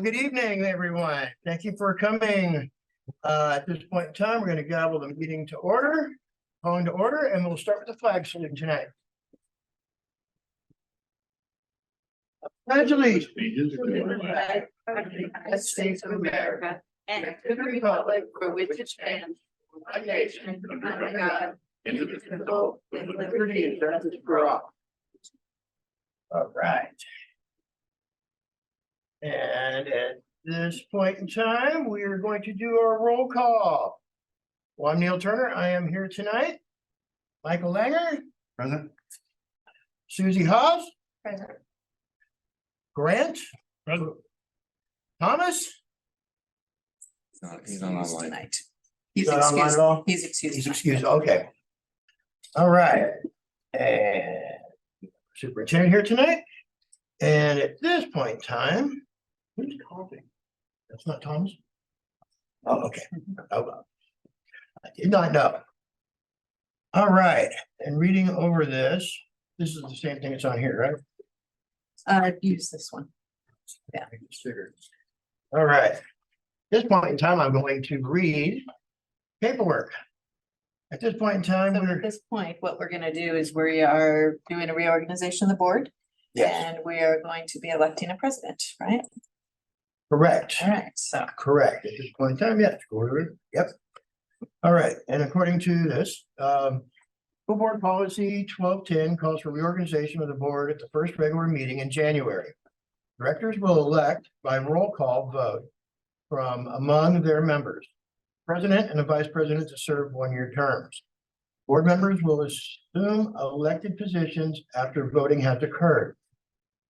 good evening, everyone. Thank you for coming. At this point in time, we're going to gavel the meeting to order, calling to order, and we'll start with the flag salute tonight. Congratulations. United States of America and to the republic for which it stands, one nation, under God, indivisible, with liberty and justice for all. All right. And at this point in time, we are going to do our roll call. Well, I'm Neil Turner. I am here tonight. Michael Langer. Present. Susie Haas. Present. Grant. Present. Thomas. He's not online. Tonight. He's Not online excused. at all? He's excused. He's excused. Okay. All right. And superintendent here tonight. And at this point in time, who's coughing? That's not Thomas? Oh, okay. Oh, well. I did not know. All right. And reading over this is the same thing that's on here, right? Use this one. Yeah. All right. At this point in time, I'm going to read paperwork. At this point in time, So we're, at this point, what we're gonna do is we are doing a reorganization of the board. yes, And we are going to be electing a president, right? correct. All right, so Correct. At this point in time, yes. Yep. All right. And according to this, school board policy 1210 calls for reorganization of the board at the first regular meeting in January. Directors will elect by roll call vote from among their members, president and a vice president to serve one-year terms. Board members will assume elected positions after voting has occurred.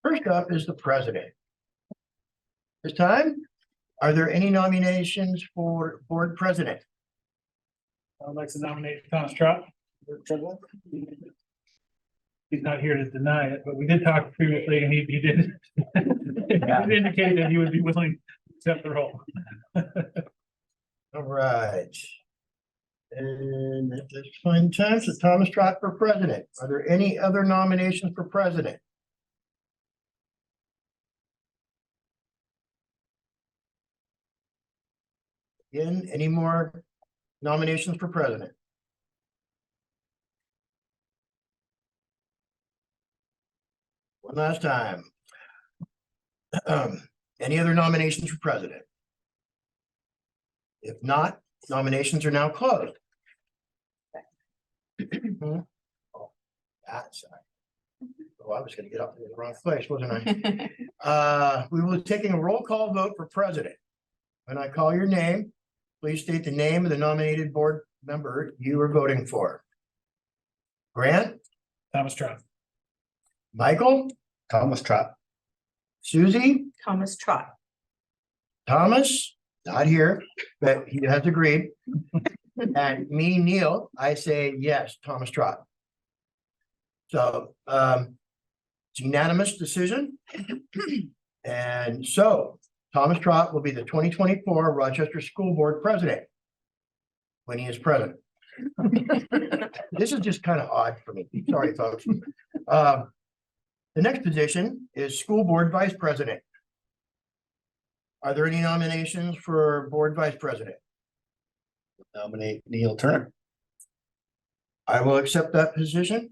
First up is the president. This time, are there any nominations for board president? I'd like to nominate Thomas Trott. He's not here to deny it, but we did talk previously and he did he did indicate that he would be willing to accept the role. All right. And at this point in time, so Thomas Trott for president. Are there any other nominations for president? Again, any more nominations for president? One last time. Any other nominations for president? If not, nominations are now closed. Oh, that's. Oh, I was gonna get up in the wrong place, wasn't I? We will be taking a roll call vote for president. When I call your name, please state the name of the nominated board member you are voting for. Grant, Thomas Trott. Michael, Thomas Trott. Susie, Thomas Trott. Thomas, not here, but he has agreed. And me, Neil, I say yes, Thomas Trott. So, it's unanimous decision. And so Thomas Trott will be the 2024 Rochester School Board President when he is president. This is just kind of odd for me. Sorry, folks. The next position is School Board Vice President. Are there any nominations for Board Vice President? Nominate Neil Turner. I will accept that position.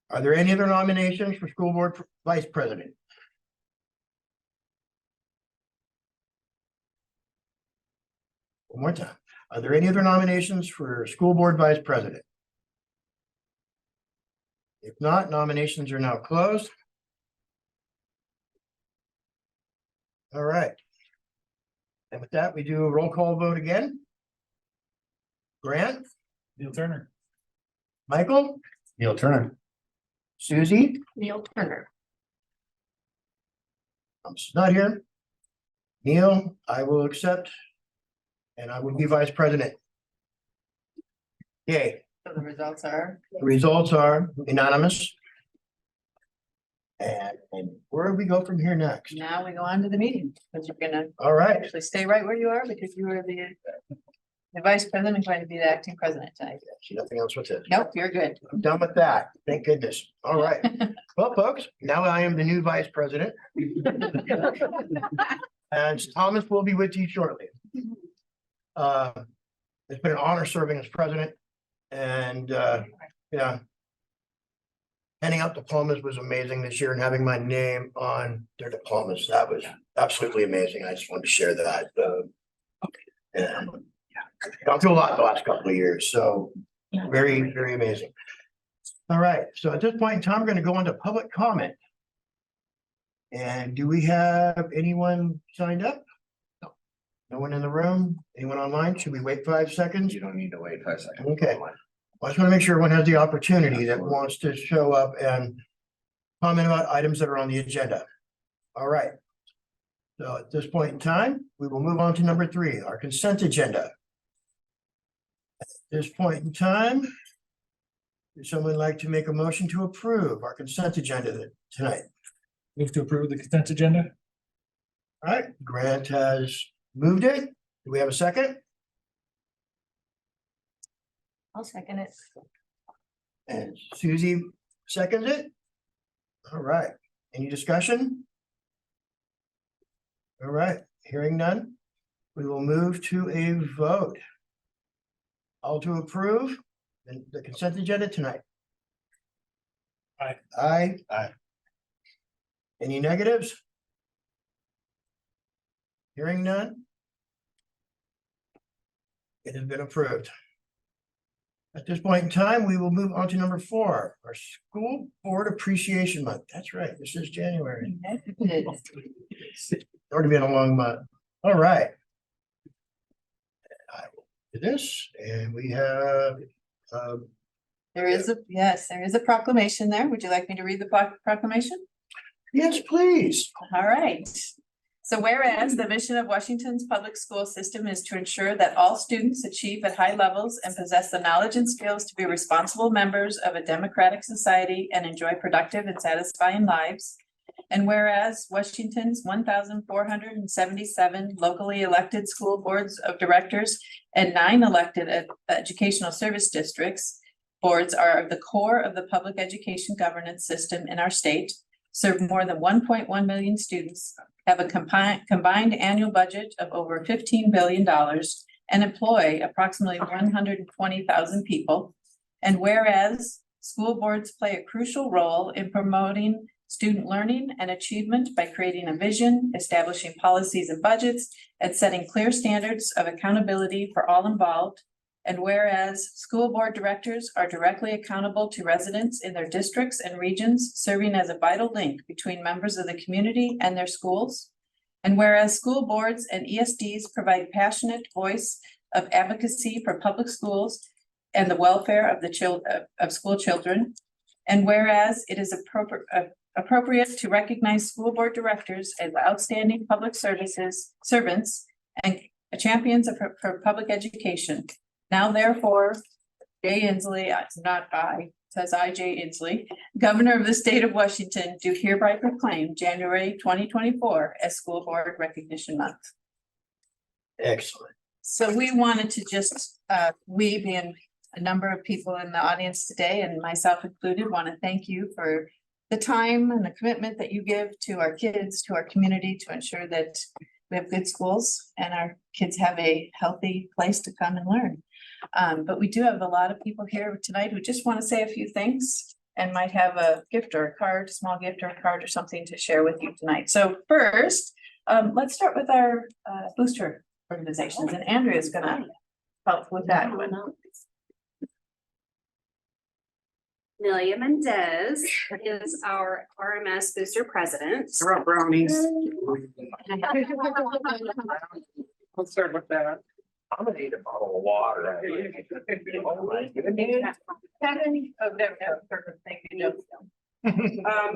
Are there any other nominations for School Board Vice President? One more time. Are there any other nominations for School Board Vice President? If not, nominations are now closed. All right. And with that, we do a roll call vote again. Grant, Neil Turner. Michael, Neil Turner. Susie, Neil Turner. I'm not here. Neil, I will accept. And I will be vice president. Okay, So the results are, the results are unanimous. And where do we go from here next? now we go on to the meeting, because you're gonna All right, actually stay right where you are because you are the The vice president is going to be the acting president tonight. See, nothing else with it. Nope, you're good. I'm done with that. Thank goodness. All right. Well, folks, now I am the new vice president. And Thomas will be with you shortly. It's been an honor serving as president and, yeah. Handing out diplomas was amazing this year and having my name on their diplomas. That was absolutely amazing. I just wanted to share that. And gone through a lot the last couple of years, so very, very amazing. All right, so at this point in time, we're going to go on to public comment. And do we have anyone signed up? No. No one in the room? Anyone online? Should we wait 5 seconds? You don't need to wait 5 seconds. Okay. I just want to make sure everyone has the opportunity that wants to show up and comment about items that are on the agenda. All right. So at this point in time, we will move on to number 3, our consent agenda. At this point in time, would someone like to make a motion to approve our consent agenda tonight? Move to approve the consent agenda. All right, Grant has moved it. Do we have a second? I'll second it. And Susie seconds it. All right, any discussion? All right, hearing none, we will move to a vote. All to approve the consent agenda tonight. Aye. Aye. Aye. Any negatives? Hearing none. It has been approved. At this point in time, we will move on to number 4, our School Board Appreciation Month. That's right, this is January. It's already been a long month. All right. I will do this, and we have, There is a proclamation there. Would you like me to read the proclamation? yes, please. All right. So whereas the mission of Washington's public school system is to ensure that all students achieve at high levels and possess the knowledge and skills to be responsible members of a democratic society and enjoy productive and satisfying lives. And whereas Washington's 1,477 locally elected school boards of directors and 9 elected educational service districts boards are the core of the public education governance system in our state, serve more than 1.1 million students, have a combined annual budget of over $15 billion, and employ approximately 120,000 people. And whereas school boards play a crucial role in promoting student learning and achievement by creating a vision, establishing policies and budgets, and setting clear standards of accountability for all involved. And whereas school board directors are directly accountable to residents in their districts and regions, serving as a vital link between members of the community and their schools. And whereas school boards and ESDs provide passionate voice of advocacy for public schools and the welfare of the school children. And whereas it is appropriate to recognize school board directors as outstanding public servants and champions for public education. Now therefore, Jay Inslee, not I, says I, Jay Inslee, Governor of the State of Washington, do hereby proclaim January 2024 as School Board Recognition Month. Excellent. So we wanted to just, we being a number of people in the audience today, and myself included, want to thank you for the time and the commitment that you give to our kids, to our community, to ensure that we have good schools and our kids have a healthy place to come and learn. But we do have a lot of people here tonight who just want to say a few things and might have a gift or a card, small gift or a card or something to share with you tonight. So first, let's start with our booster organizations, and Andrea is gonna help with that one. Amelia Mendez is our RMS booster president. Brownies. Let's start with that. I'm gonna need a bottle of water. Oh my Oh, there we go. Perfect. Thank you, Joe.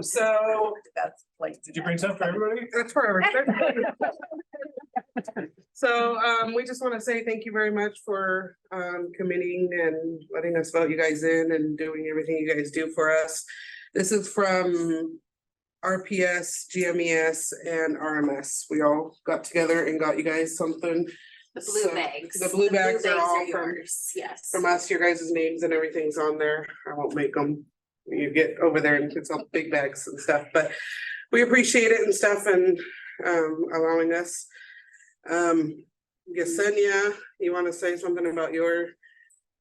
So That's like. Did you bring some for everybody? that's for everything. So, we just want to say thank you very much for, committing and letting us vote you guys in and doing everything you guys do for us. This is from RPS, GMES, and RMS. We all got together and got you guys something The blue bags. The blue bags are all from yours, yes. us, your guys' names and everything's on there. I won't make them. You get over there and it's all big bags and stuff, but we appreciate it and stuff and allowing us. Yesenia, you wanna say something about your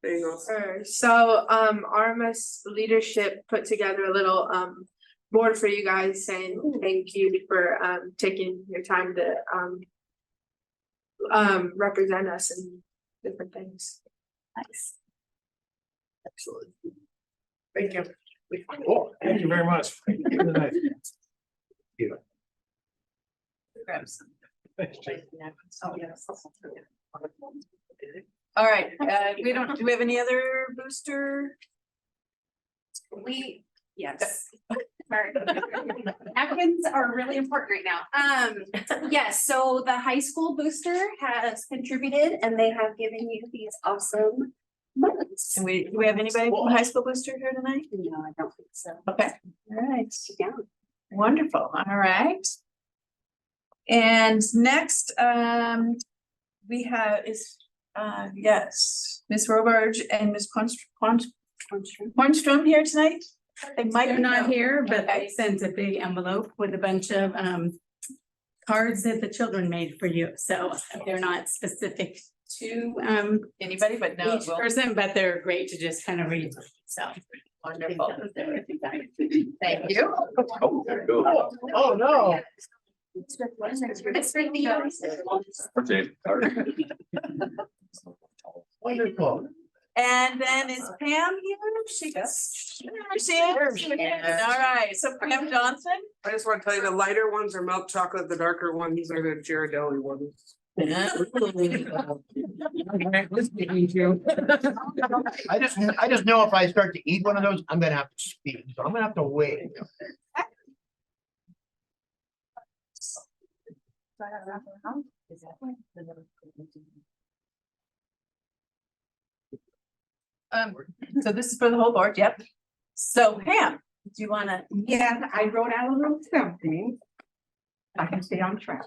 thing also? Sure. So Armas leadership put together a little board for you guys saying thank you for taking your time to represent us in different things. Nice. Excellent. Thank you. Cool. Thank you very much. Good night. Grab some. Thanks, Jake. Oh, yes. All right, do we have any other booster? Yes. Sorry. Napkins are really important right now. Yes, so the high school booster has contributed and they have given you these awesome mugs. And do we have anybody from the high school booster here tonight? No, I don't think so. Okay, all right, Yeah. wonderful, all right. And next, we have yes, Ms. Robarge and Ms. Hornstrom here tonight? They might They're be not out. here, but Okay. they sent a big envelope with a bunch of cards that the children made for you, so they're not specific to Anybody, but no, each person, but they're great to just kind of read, so. wonderful. Thank you. Oh, there you go. Oh, no. It's for you. Okay. Wonderful. And then is Pam here? There she is. All right, so Pam Johnson. I just wanna tell you, the lighter ones are milk chocolate, the darker ones are the Ghirardelli ones. I just know if I start to eat one of those, I'm gonna have to speak, so I'm gonna have to wait. So this is for the whole board, yep. So Pam, do you wanna? Yeah, I wrote out a little something. I can stay on track.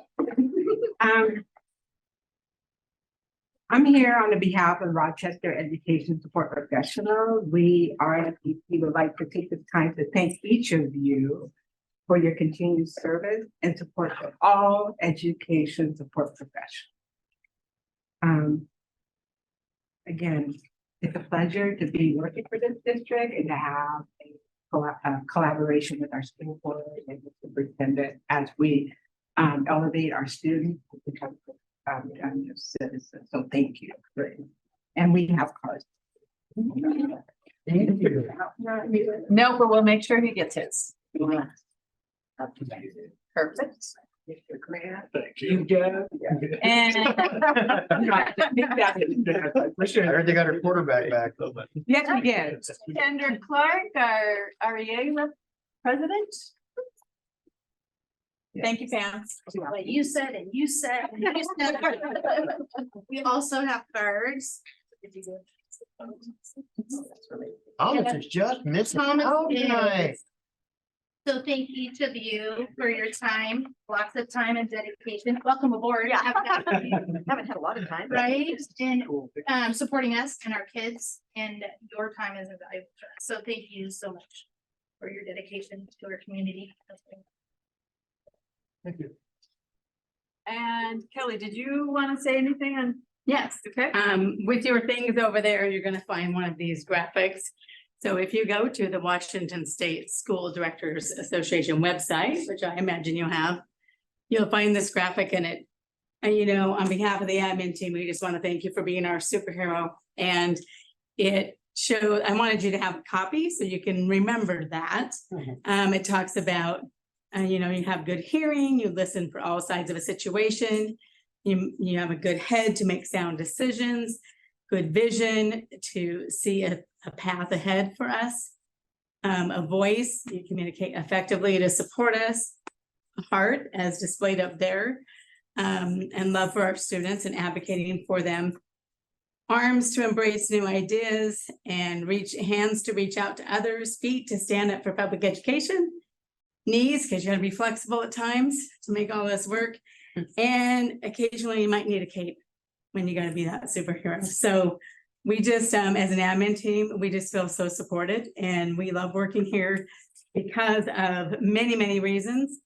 I'm here on the behalf of Rochester Education Support Professional. We would like to take this time to thank each of you for your continued service and support of all education support professionals. Again, it's a pleasure to be working for this district and to have a collaboration with our school board and the superintendent as we elevate our students to become citizens. So thank you. And we have cards. Thank you. No, but we'll make sure he gets his. Perfect. Thank you. And I heard they got her quarterback back. Yes, we did. Kendra Clark, our EA president. Thank you, Pam. What you said and you said and you said. We also have cards. Thomas is just missing Thomas out is. tonight. So thank each of you for your time, lots of time and dedication. Welcome aboard. Haven't had a lot of time. Right, and supporting us and our kids, and your time is invaluable to us. So thank you so much for your dedication to our community. Thank you. And Kelly, did you want to say anything on? Yes, Okay. with your things over there, you're gonna find one of these graphics. So if you go to the Washington State School Directors Association website, which I imagine you have, you'll find this graphic in it. And you know, on behalf of the admin team, we just want to thank you for being our superhero. And it showed, I wanted you to have a copy so you can remember that. It talks about, you know, you have good hearing, you listen for all sides of a situation. You have a good head to make sound decisions, good vision to see a path ahead for us. A voice, you communicate effectively to support us. A heart as displayed up there, and love for our students and advocating for them. Arms to embrace new ideas and hands to reach out to others, feet to stand up for public education. Knees, because you gotta be flexible at times to make all this work. And occasionally you might need a cape. when you gotta be that superhero. So we just, as an admin team, we just feel so supported and we love working here because of many, many reasons.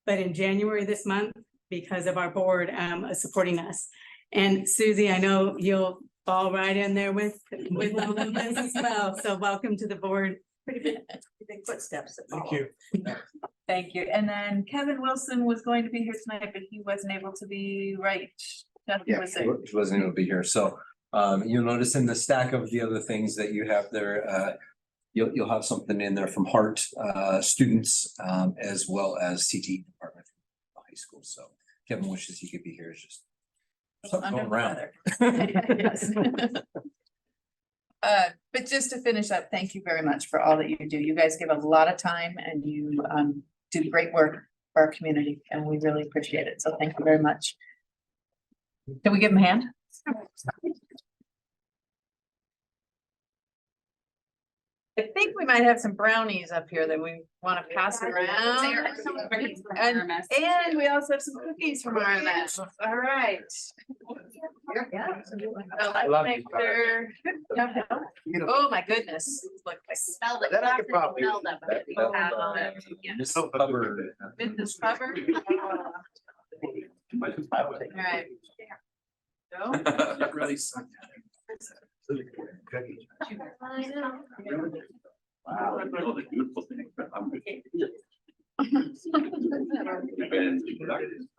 But in January this month, because of our board supporting us. And Susie, I know you'll fall right in there with all of this as well. So welcome to the board. Big footsteps. Thank you. Thank you. And then Kevin Wilson was going to be here tonight, but he wasn't able to be right. Nothing was there. He wasn't able to be here, so you'll notice in the stack of the other things that you have there, you'll have something in there from Heart students as well as CTE department from the high school, so Kevin wishes he could be here, it's just something Under going the around. weather. Yes. But just to finish up, thank you very much for all that you do. You guys give a lot of time and you do great work for our community and we really appreciate it. So thank you very much. Can we give him a hand? I think we might have some brownies up here that we want to pass around. And we also have some cookies from RMS. All right. Let's make sure. Oh, my goodness. Look, I smelled it. That I could probably- Smell them. This cover. Business cover. All right. Go. That really sucked. Cookies. Wow. All the beautiful things, but I'm-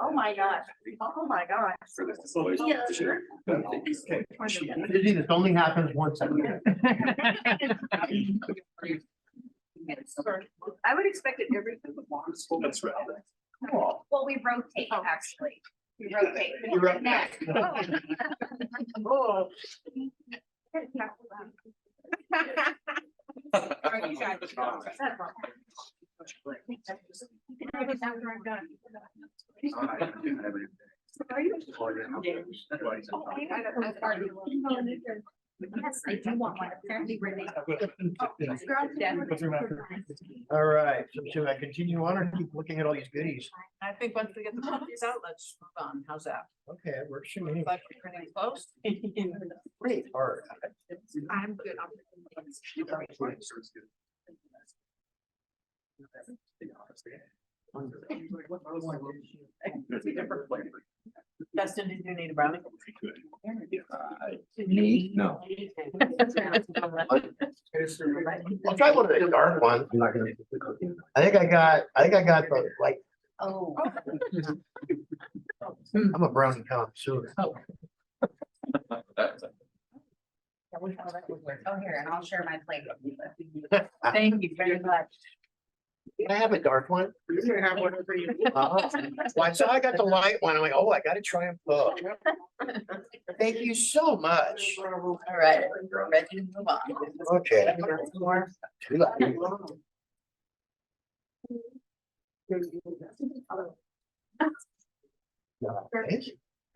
Oh my gosh, oh my gosh. Yeah. Sure. Busy, this only happens once a year. I would expect it every. That's right. Well, we rotate, actually. We rotate. You rotate. Next. Oh. Yes, I do want one. Apparently we're All right, so should I continue on or keep looking at all these goodies? I think once we get the copies out, let's move on. How's that? Okay, it works for me. Like we're pretty close. Great, all right. I'm good. Justin, did you need a brownie? Me? No. I'll try one of the dark ones. I'm not gonna. I think I got the, like, Oh. I'm a brownie connoisseur. Oh, here, and I'll share my plate. Thank you very much. Can I have a dark one? You can have one for you. Well, I saw I got the light one. I'm like, oh, I gotta try them both. Thank you so much. All right, we're ready to move on. Okay. Too late.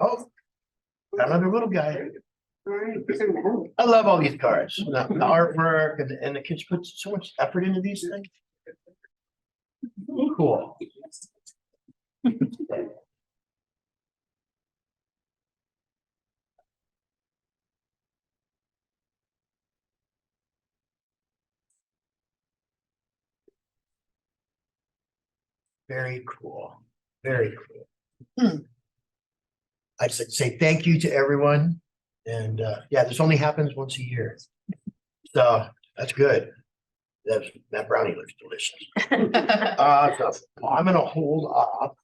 Oh, got another little guy. I love all these cards, the artwork and the kids put so much effort into these things. Cool. Very cool, very cool. I should say thank you to everyone. And yeah, this only happens once a year. So that's good. That brownie looks delicious. So I'm gonna hold off.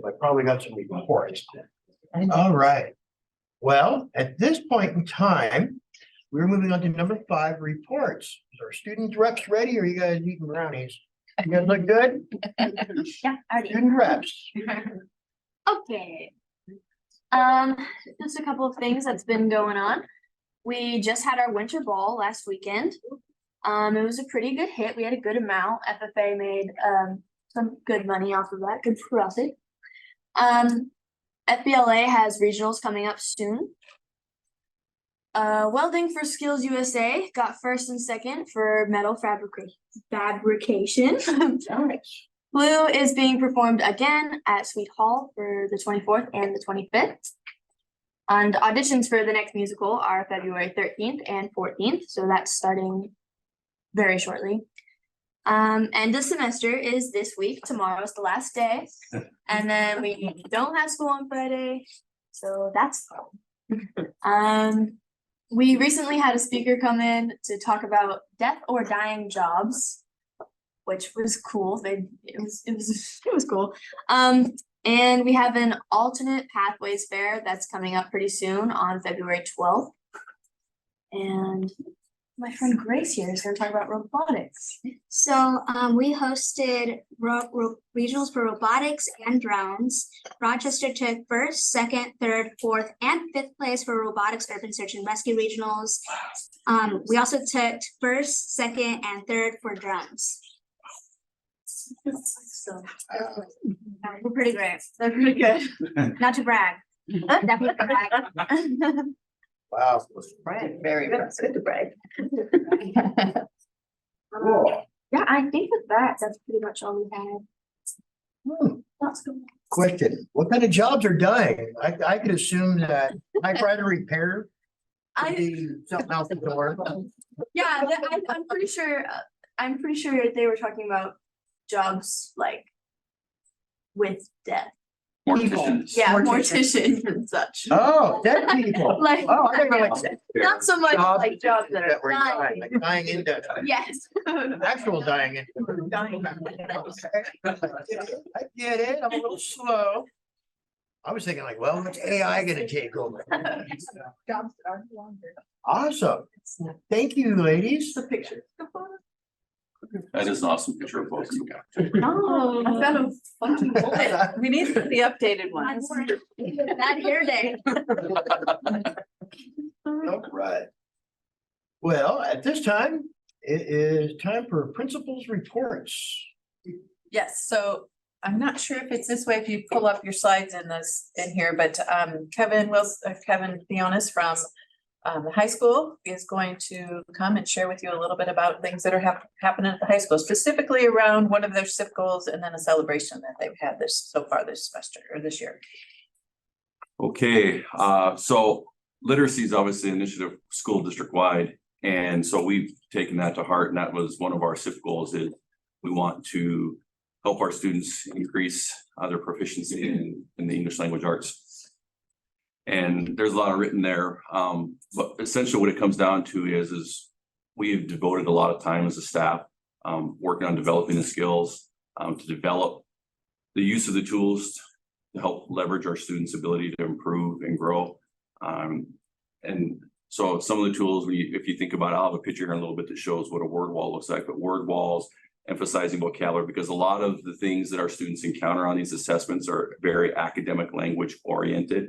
I probably got some reports. All right. Well, at this point in time, we're moving on to number 5, reports. Is our student reps ready or are you guys eating brownies? You guys look good? Yeah, already. Student reps. Okay. Just a couple of things that's been going on. We just had our winter ball last weekend. It was a pretty good hit. We had a good amount. FFA made some good money off of that, good profit. FBLA has regionals coming up soon. Welding for Skills USA got 1st and 2nd for metal fabrication. Blue is being performed again at Sweet Hall for the 24th and the 25th. And auditions for the next musical are February 13th and 14th, so that's starting very shortly. End of semester is this week. Tomorrow is the last day. And then we don't have school on Friday, so that's fun. We recently had a speaker come in to talk about death or dying jobs, which was cool. It was cool. And we have an alternate pathways fair that's coming up pretty soon on February 12th. And my friend Grace here is going to talk about robotics. So we hosted regionals for robotics and drones. Rochester took first, second, third, fourth, and fifth place for robotics urban search and rescue regionals. We also took first, second, and third for drones. So we're pretty great. They're pretty good. Not to brag. Definitely brag. Wow. Very impressive. to brag. Cool. Yeah, I think with that's pretty much all we had. That's good. Question, what kind of jobs are dying? I could assume that typewriter repair could be something else to work. Yeah, I'm pretty sure. I'm pretty sure they were talking about jobs like with death. Morticians. Yeah, morticians and such. Oh, dead people. Like, Oh, I never like not so much jobs like jobs that are were dying, dying. like dying into Yes. actual dying into. Dying. I get it. I'm a little slow. I was thinking like, well, what's AI gonna take over? Jobs are longer. Awesome. Thank you, ladies. The picture. That is an awesome picture of both of you guys. Oh, I've got a funny bullet. We need the updated ones. That hair day. All right. Well, at this time, it is time for principals' reports. Yes, so I'm not sure if it's this way, if you pull up your slides in here, but Kevin Theonis from the high school is going to come and share with you a little bit about things that are happening at the high school, specifically around one of their SIP goals and then a celebration that they've had so far this semester or this year. Okay, so literacy is obviously an initiative school district wide. And so we've taken that to heart, and that was one of our SIP goals is we want to help our students increase their proficiency in the English language arts. And there's a lot of written there, but essentially what it comes down to is we've devoted a lot of time as a staff working on developing the skills to develop the use of the tools to help leverage our students' ability to improve and grow. And so some of the tools, if you think about it, I'll have a picture here in a little bit that shows what a word wall looks like, but word walls, emphasizing vocabulary, because a lot of the things that our students encounter on these assessments are very academic language oriented.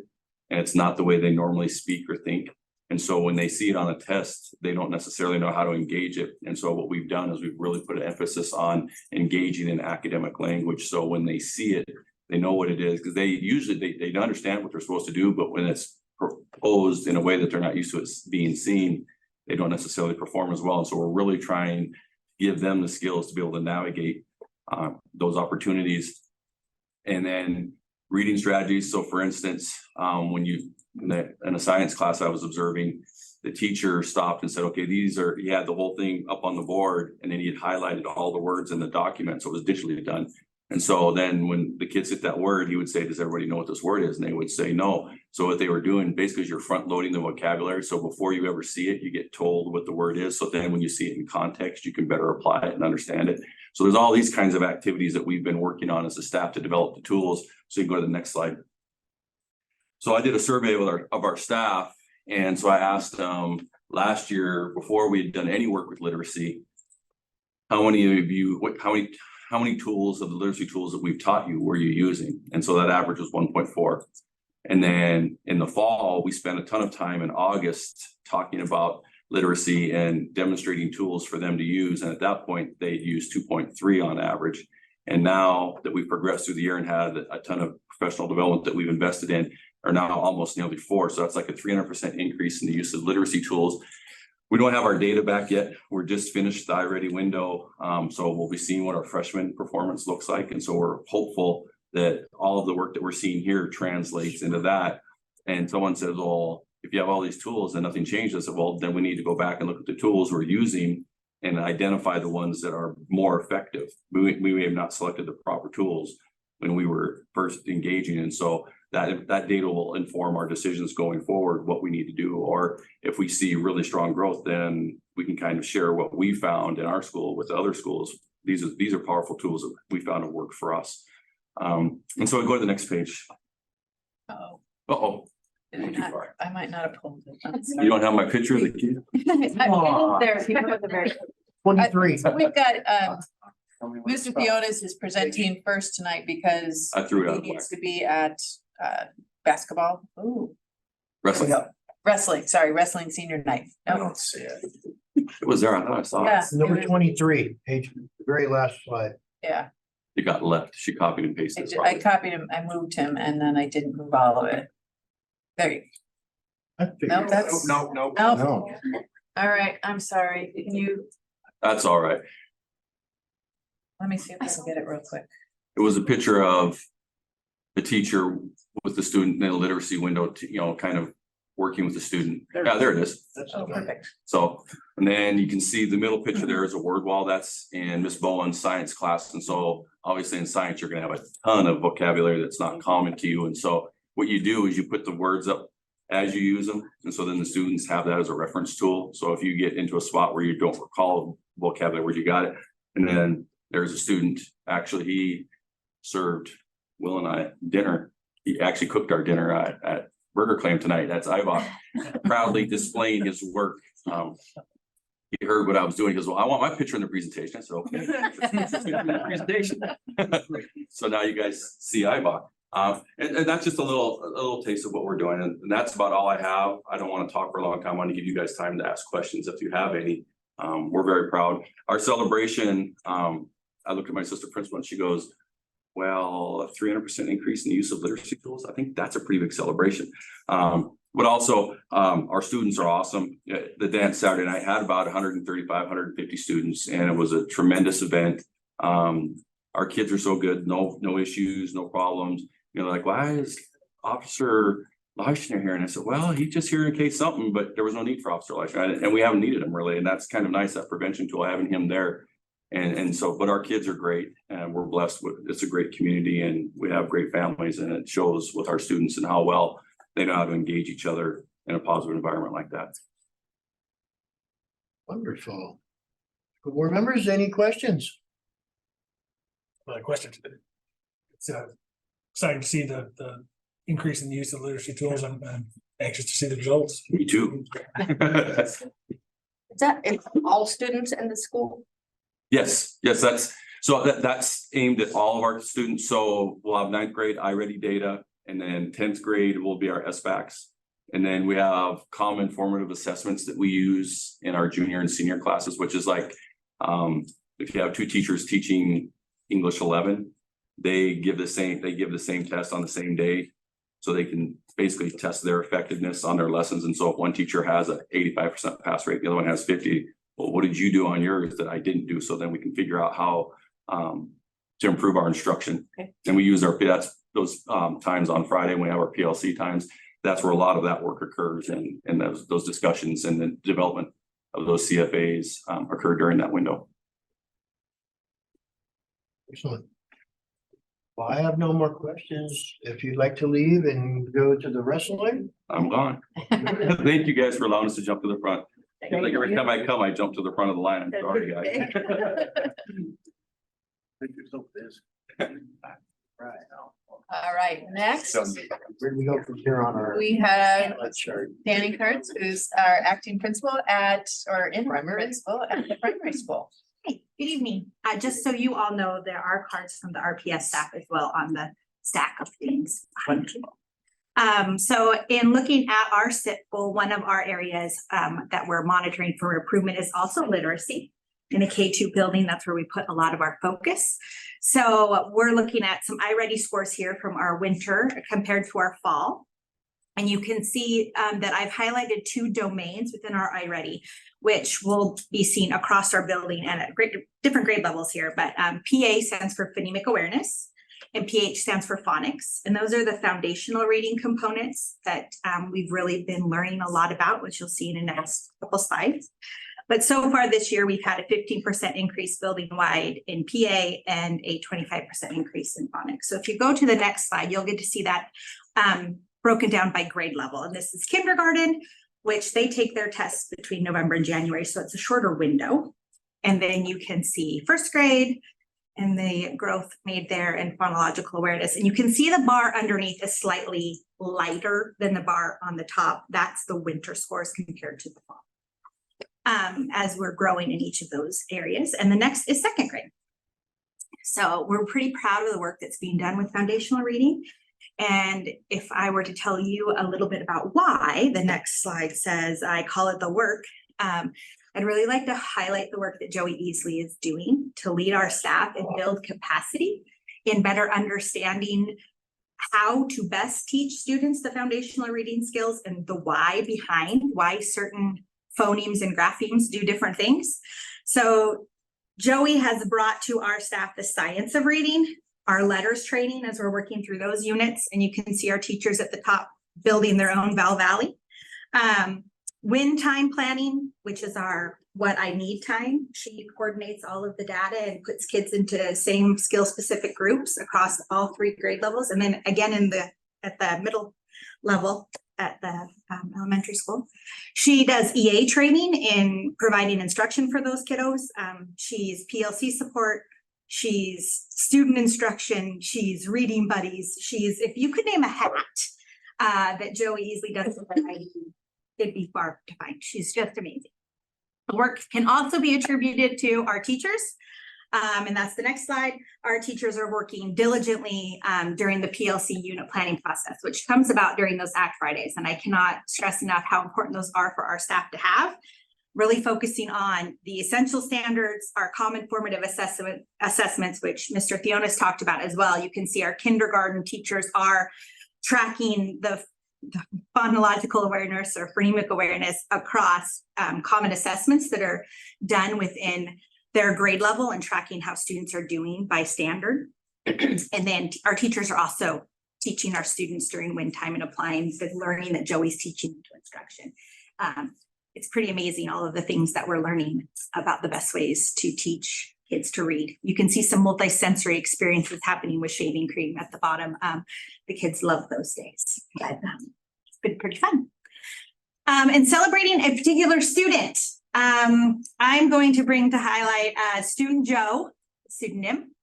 And it's not the way they normally speak or think. And so when they see it on a test, they don't necessarily know how to engage it. And so what we've done is we've really put an emphasis on engaging in academic language. So when they see it, they know what it is, because they usually, they understand what they're supposed to do, but when it's proposed in a way that they're not used to it being seen, they don't necessarily perform as well. And so we're really trying to give them the skills to be able to navigate those opportunities. And then reading strategies. So for instance, when in a science class I was observing, the teacher stopped and said, okay, he had the whole thing up on the board, and then he had highlighted all the words in the document. So it was digitally done. And so then when the kids hit that word, he would say, does everybody know what this word is? And they would say no. So what they were doing basically is you're front loading the vocabulary. So before you ever see it, you get told what the word is. So then when you see it in context, you can better apply it and understand it. So there's all these kinds of activities that we've been working on as a staff to develop the tools. So you can go to the next slide. So I did a survey of our staff. And so I asked them last year, before we had done any work with literacy, how many of you, how many tools of the literacy tools that we've taught you were you using? And so that average was 1.4. And then in the fall, we spent a ton of time in August talking about literacy and demonstrating tools for them to use. And at that point, they'd use 2.3 on average. And now that we've progressed through the year and had a ton of professional development that we've invested in, are now almost nearly 4. So that's like a 300% increase in the use of literacy tools. We don't have our data back yet. We're just finished the iReady window. So we'll be seeing what our freshman performance looks like. And so we're hopeful that all of the work that we're seeing here translates into that. And someone says, well, if you have all these tools and nothing changed, I said, well, then we need to go back and look at the tools we're using and identify the ones that are more effective. We may have not selected the proper tools when we were first engaging. And so that data will inform our decisions going forward, what we need to do. Or if we see really strong growth, then we can kind of share what we found in our school with the other schools. These are powerful tools that we found have worked for us. And so we go to the next page. Oh, Uh-oh. I might not have pulled it. I'm You sorry. don't have my picture of the kid? There, people at the very. 23. So we've got, Mr. Theotis is presenting first tonight because I threw it out of he whack. needs to be at, basketball. Ooh, Wrestling. wrestling senior night. I No, don't see it. It was there. I thought I saw yeah, it. Number 23, page, very last slide. yeah. It got left. She copied and pasted. it I probably. copied him, I moved him, and then I didn't move all of it. There you I go. figured- No, that's, No. no, No. all right, I'm sorry. Can you, That's all right. let me see if I can get it real quick. It was a picture of the teacher with the student in the literacy window, kind of working with the student. Yeah, there it is. Oh, perfect. So, and then you can see the middle picture there is a word wall. That's in Miss Bowen's science class. And so obviously in science, you're gonna have a ton of vocabulary that's not common to you. And so what you do is you put the words up as you use them. And so then the students have that as a reference tool. So if you get into a spot where you don't recall vocabulary where you got it, and then there's a student, actually, he served Will and I dinner. He actually cooked our dinner at Burger Claim tonight. That's Ivok proudly displaying his work. He heard what I was doing. He goes, well, I want my picture in the presentation. I said, okay. Presentation. So now you guys see Ivok. And that's just a little taste of what we're doing. And that's about all I have. I don't want to talk for a long time. I want to give you guys time to ask questions if you have any. We're very proud. Our celebration, I looked at my sister principal and she goes, well, a 300% increase in the use of literacy tools. I think that's a pretty big celebration. But also, our students are awesome. The dance Saturday night had about 135, 150 students, and it was a tremendous event. Our kids are so good, no issues, no problems. Like, why is Officer Leishner here? And I said, well, he's just here in case something, but there was no need for Officer Leishner, and we haven't needed him really. And that's kind of nice, that prevention tool, having him there. And so, but our kids are great, and we're blessed with, it's a great community, and we have great families, and it shows with our students and how well they know how to engage each other in a positive environment like that. Wonderful. Board members, any questions? My question. It's exciting to see the increase in the use of literacy tools. I'm anxious to see the results. Me too. Is that in all students in the school? Yes, that's aimed at all of our students. So we'll have 9th grade iReady data, and then 10th grade will be our SBACs. And then we have common formative assessments that we use in our junior and senior classes, which is like, if you have 2 teachers teaching English 11, they give the same test on the same day. So they can basically test their effectiveness on their lessons. And so if one teacher has a 85% pass rate, the other one has 50, well, what did you do on yours that I didn't do? So then we can figure out how to improve our instruction. Okay. And we use those times on Friday when we have our PLC times. That's where a lot of that work occurs, and those discussions and the development of those CFAs occur during that window. Excellent. Well, I have no more questions. If you'd like to leave and go to the wrestling. I'm gone. Thank you guys for allowing us to jump to the front. Like every time I come, I jump to the front of the line. I'm sorry, guys. All right, next, Where do we go from here on our? we have chart? Danny Kurtz, who's our acting principal interim principal at the primary school. Hey, good evening. Just so you all know, there are cards from the RPS staff as well on the stack of things. So in looking at our SIP goal, one of our areas that we're monitoring for improvement is also literacy. In the K2 building, that's where we put a lot of our focus. So we're looking at some iReady scores here from our winter compared to our fall. And you can see that I've highlighted 2 domains within our iReady, which will be seen across our building and at different grade levels here. But PA stands for phonemic awareness, and PH stands for phonics. And those are the foundational reading components that we've really been learning a lot about, which you'll see in the next couple slides. But so far this year, we've had a 15% increase building-wide in PA and a 25% increase in phonics. So if you go to the next slide, you'll get to see that broken down by grade level. And this is kindergarten, which they take their tests between November and January, so it's a shorter window. And then you can see first grade and the growth made there and phonological awareness. And you can see the bar underneath is slightly lighter than the bar on the top. That's the winter scores compared to the fall. As we're growing in each of those areas. And the next is second grade. So we're pretty proud of the work that's being done with foundational reading. And if I were to tell you a little bit about why, the next slide says, I call it the work. I'd really like to highlight the work that Joey Easley is doing to lead our staff and build capacity in better understanding how to best teach students the foundational reading skills and the why behind why certain phonemes and graphemes do different things. So Joey has brought to our staff the science of reading, our letters training as we're working through those units. And you can see our teachers at the top building their own Val Valley. Win time planning, which is our what I need time. She coordinates all of the data and puts kids into same skill specific groups across all 3 grade levels. And then again at the middle level at the elementary school. She does EA training in providing instruction for those kiddos. She's PLC support. She's student instruction. She's reading buddies. She's, if you could name a hat that Joey Easley does, it'd be far to find. She's just amazing. The work can also be attributed to our teachers. And that's the next slide. Our teachers are working diligently during the PLC unit planning process, which comes about during those ACT Fridays. And I cannot stress enough how important those are for our staff to have. Really focusing on the essential standards, our common formative assessments, which Mr. Theonis talked about as well. You can see our kindergarten teachers are tracking the phonological awareness or phonemic awareness across common assessments that are done within their grade level and tracking how students are doing by standard. And then our teachers are also teaching our students during win time and applying the learning that Joey's teaching to instruction. It's pretty amazing all of the things that we're learning about the best ways to teach kids to read. You can see some multi-sensory experiences happening with shaving cream at the bottom. The kids love those days, but it's been pretty fun. And celebrating a particular student. I'm going to bring to highlight student Joe, pseudonym,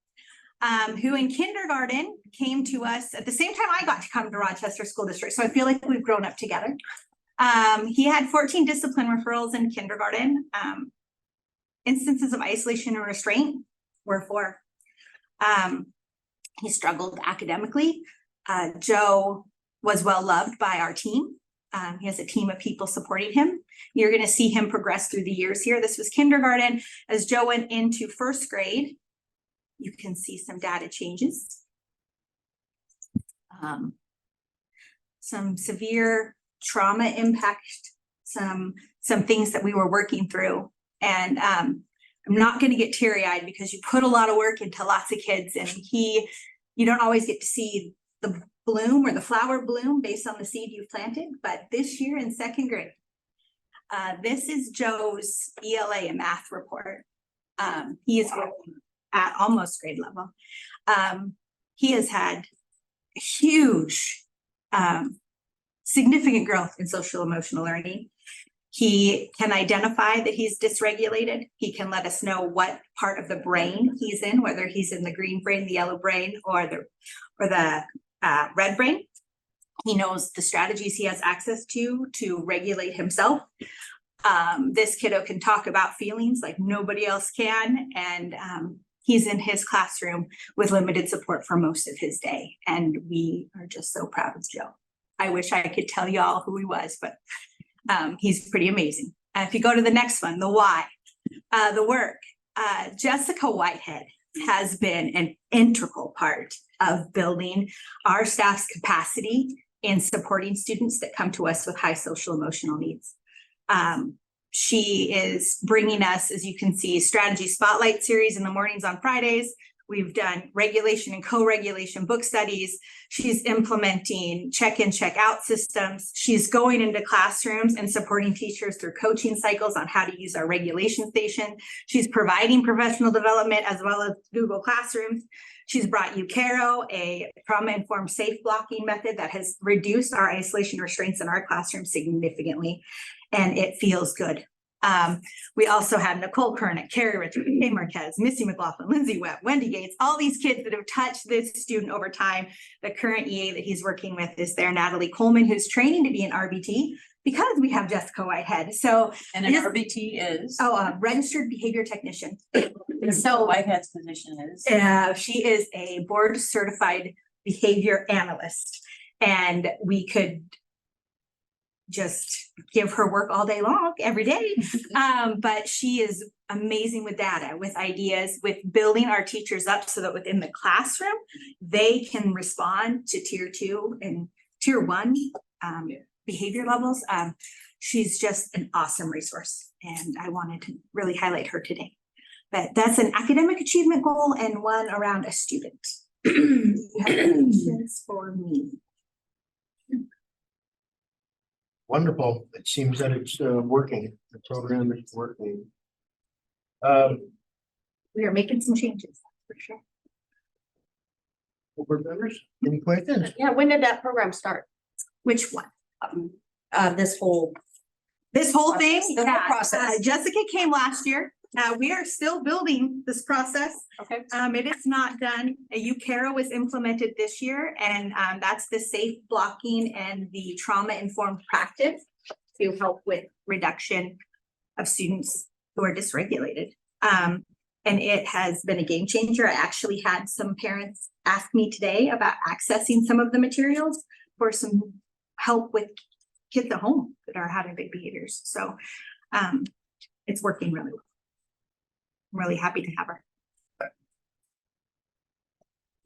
who in kindergarten came to us at the same time I got to come to Rochester School District. So I feel like we've grown up together. He had 14 discipline referrals in kindergarten. Instances of isolation and restraint were 4. He struggled academically. Joe was well loved by our team. He has a team of people supporting him. You're going to see him progress through the years here. This was kindergarten. As Joe went into first grade, you can see some data changes. Some severe trauma impact, some things that we were working through. And I'm not going to get teary-eyed because you put a lot of work into lots of kids, and you don't always get to see the bloom or the flower bloom based on the seed you've planted. But this year in second grade, this is Joe's ELA and math report. He is working at almost grade level. He has had huge, significant growth in social emotional learning. He can identify that he's dysregulated. He can let us know what part of the brain he's in, whether he's in the green brain, the yellow brain, or the red brain. He knows the strategies he has access to regulate himself. This kiddo can talk about feelings like nobody else can. And he's in his classroom with limited support for most of his day. And we are just so proud of Joe. I wish I could tell y'all who he was, but he's pretty amazing. If you go to the next one, the why, the work, Jessica Whitehead has been an integral part of building our staff's capacity in supporting students that come to us with high social emotional needs. She is bringing us, as you can see, strategy spotlight series in the mornings on Fridays, We've done regulation and co-regulation book studies. She's implementing check-in, check-out systems. She's going into classrooms and supporting teachers through coaching cycles on how to use our regulation station. She's providing professional development as well as Google Classrooms. She's brought UCARO, a trauma-informed safe blocking method that has reduced our isolation restraints in our classroom significantly, and it feels good. We also have Nicole Kernick, Carrie Richard, Kay Marquez, Missy McLaughlin, Lindsay Webb, Wendy Gates, all these kids that have touched this student over time. The current EA that he's working with is there, Natalie Coleman, who's training to be an RBT because we have Jessica Whitehead. So, And an RBT is? registered behavior technician. So Whitehead's position is? She is a board certified behavior analyst, and we could just give her work all day long, every day. But she is amazing with data, with ideas, with building our teachers up so that within the classroom, they can respond to tier 2 and tier 1 behavior levels. She's just an awesome resource, and I wanted to really highlight her today. But that's an academic achievement goal and one around a student. You have questions for me? Wonderful. It seems that it's working. The program is working. We are making some changes, for sure. Board members, any questions? Yeah, when did that program start? Which one? This whole. This whole thing? The whole Yeah, process. Jessica came last year. We are still building this process. Okay. It is not done. A UCARO was implemented this year, and that's the safe blocking and the trauma-informed practice to help with reduction of students who are dysregulated. And it has been a game changer. I actually had some parents ask me today about accessing some of the materials for some help with kids at home that are having big behaviors. So it's working really well. I'm really happy to have her.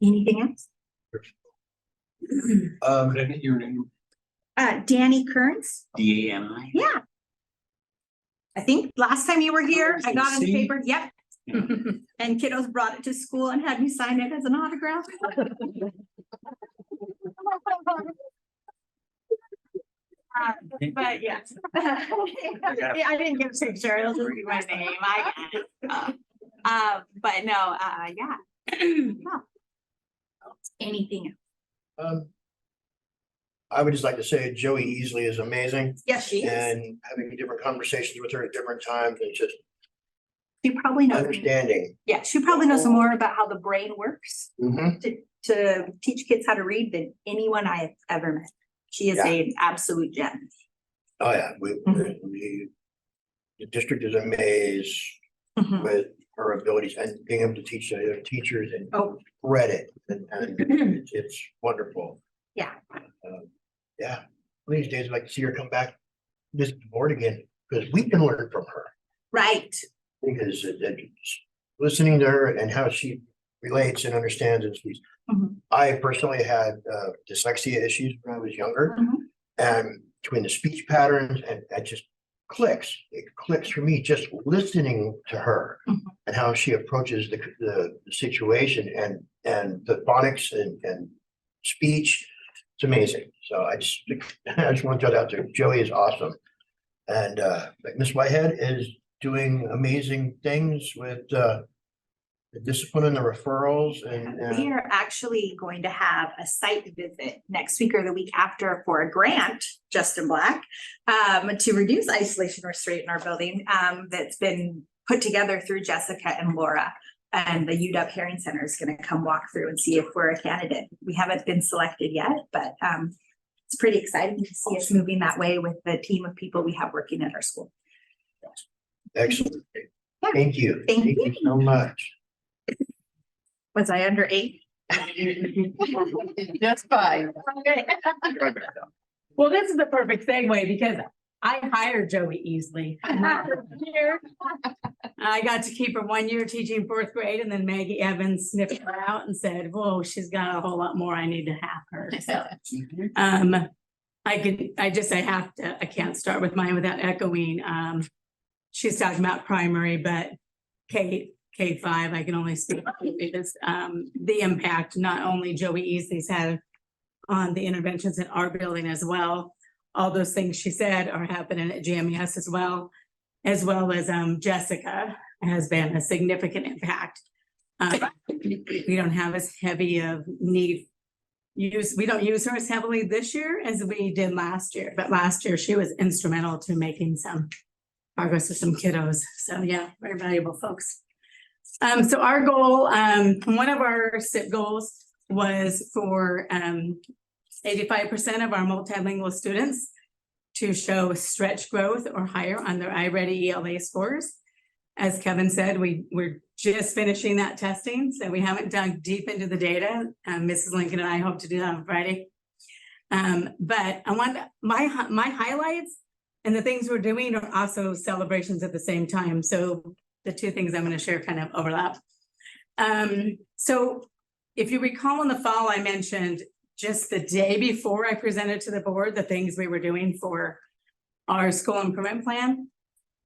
Anything else? Could I get your name? Danny Kearns. DANI? Yeah. I think last time you were here, I got on the paper. Yep. And kiddos brought it to school and had me sign it as an autograph. But yes. I didn't get a picture. It'll just be my name. I get it. But no, yeah. No. Anything else? I would just like to say Joey Easley is amazing, Yes, she is. and having different conversations with her at different times and just She probably knows. understanding. Yeah, she probably knows more about how the brain works Mhm. to teach kids how to read than anyone I have ever met. She is Yeah. an absolute gem. Oh, yeah, the district is amazed Mhm. with her abilities and being able to teach the other teachers and Oh, read it, and it's wonderful. yeah. Yeah, one of these days I'd like to see her come back, visit the board again, because we can learn from her. Right. Because listening to her and how she relates and understands and speaks. Mhm. I personally had dyslexia issues when I was younger. Mhm. And between the speech patterns and it just clicks, it clicks for me just listening to her Mhm. and how she approaches the situation and the phonics and speech. It's amazing. So I just I just want to throw that out there. Joey is awesome. And like Miss Whitehead is doing amazing things with the discipline and the referrals We are actually going to have a site visit next week or the week after for a grant, Justin Black, to reduce isolation restraint in our building, that's been put together through Jessica and Laura. And the UW Hearing Center is going to come walk through and see if we're a candidate. We haven't been selected yet, but it's pretty exciting to see us moving that way with the team of people we have working at our school. excellent. Yeah. Thank you. Thank you. so much. Was I under 8? That's fine. Okay. Well, this is the perfect segue because I hired Joey Easley. I got to keep her 1 year teaching 4th grade, and then Maggie Evans sniffed her out and said, whoa, she's got a whole lot more. I need to have her. So I can't start with mine without echoing. She's talking about primary, but Kate K-5, I can only speak because the impact not only Joey Easley's had on the interventions in our building as well. All those things she said are happening at GMES as well as Jessica has been a significant impact. We don't have as heavy of need we don't use her as heavily this year as we did last year, but last year she was instrumental to making some progress with some kiddos. So yeah, very valuable folks. So our goal, one of our SIP goals was for 85% of our multilingual students to show stretch growth or higher on their iReady ELA scores. As Kevin said, we're just finishing that testing, so we haven't dug deep into the data. Mrs. Lincoln and I hope to do that on Friday. But I want my highlights and the things we're doing are also celebrations at the same time. So the two things I'm going to share kind of overlap. So if you recall in the fall, I mentioned just the day before I presented to the board the things we were doing for our school improvement plan.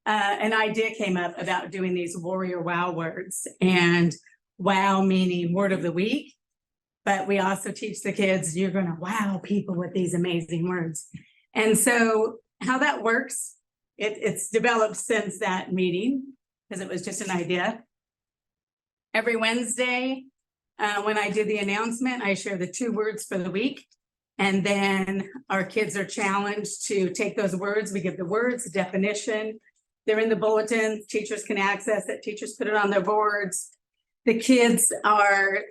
An idea came up about doing these warrior wow words, and wow meaning word of the week. But we also teach the kids, you're going to wow people with these amazing words. And so how that works, it's developed since that meeting because it was just an idea. Every Wednesday, when I do the announcement, I share the 2 words for the week. And then our kids are challenged to take those words. We give the words, the definition. They're in the bulletin. Teachers can access it. Teachers put it on their boards. The kids are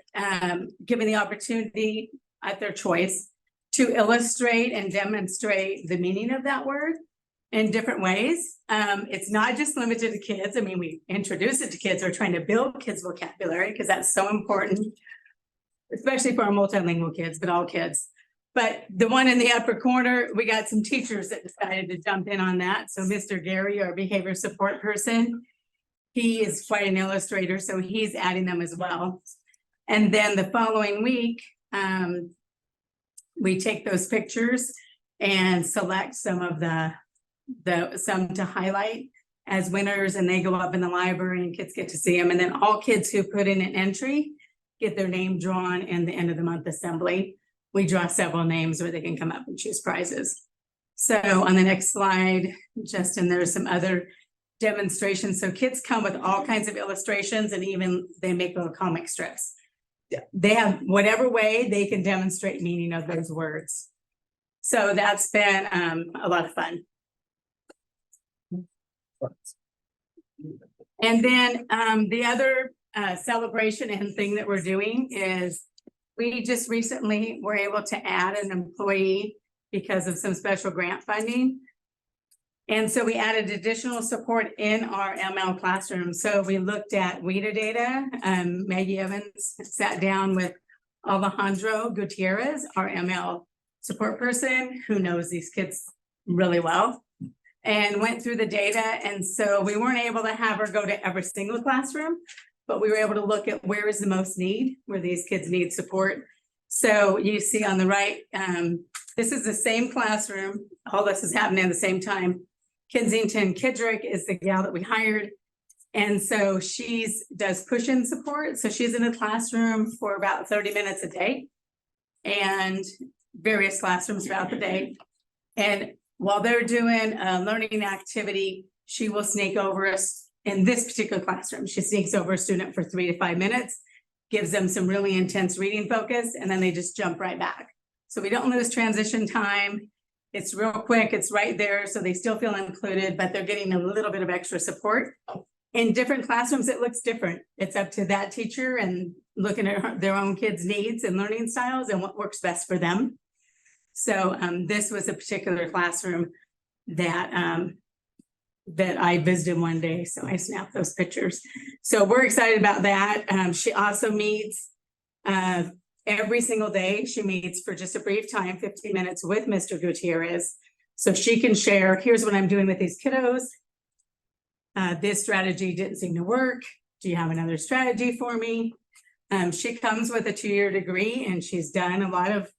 given the opportunity at their choice to illustrate and demonstrate the meaning of that word in different ways. It's not just limited to kids. I mean, we introduce it to kids. We're trying to build kids' vocabulary because that's so important, especially for our multilingual kids, but all kids. But the one in the upper corner, we got some teachers that decided to jump in on that. So Mr. Gary, our behavior support person, he is quite an illustrator, so he's adding them as well. And then the following week, we take those pictures and select some of some to highlight as winners, and they go up in the library and kids get to see them. And then all kids who put in an entry get their name drawn in the end of the month assembly. We draw several names where they can come up and choose prizes. So on the next slide, Justin, there's some other demonstrations. So kids come with all kinds of illustrations, and even they make little comic strips. Yeah. They have whatever way they can demonstrate meaning of those words. So that's been a lot of fun. And then the other celebration and thing that we're doing is we just recently were able to add an employee because of some special grant funding. And so we added additional support in our ML classroom. So we looked at WIDA data. Maggie Evans sat down with Alejandro Gutierrez, our ML support person who knows these kids really well, and went through the data. And so we weren't able to have her go to every single classroom, but we were able to look at where is the most need, where these kids need support. So you see on the right, this is the same classroom. All this is happening at the same time. Kensington Kidrick is the gal that we hired. And so does push-in support. So she's in a classroom for about 30 minutes a day and various classrooms throughout the day. And while they're doing a learning activity, she will sneak over us. In this particular classroom, she sneaks over a student for 3 to 5 minutes, gives them some really intense reading focus, and then they just jump right back. So we don't lose transition time. It's real quick, it's right there, so they still feel included, but they're getting a little bit of extra support. In different classrooms, it looks different. It's up to that teacher and looking at their own kids' needs and learning styles and what works best for them. So this was a particular classroom that I visited one day, so I snapped those pictures. So we're excited about that. She also meets every single day. She meets for just a brief time, 15 minutes with Mr. Gutierrez. So she can share, here's what I'm doing with these kiddos. This strategy didn't seem to work. Do you have another strategy for me? She comes with a 2-year degree, and she's done a lot of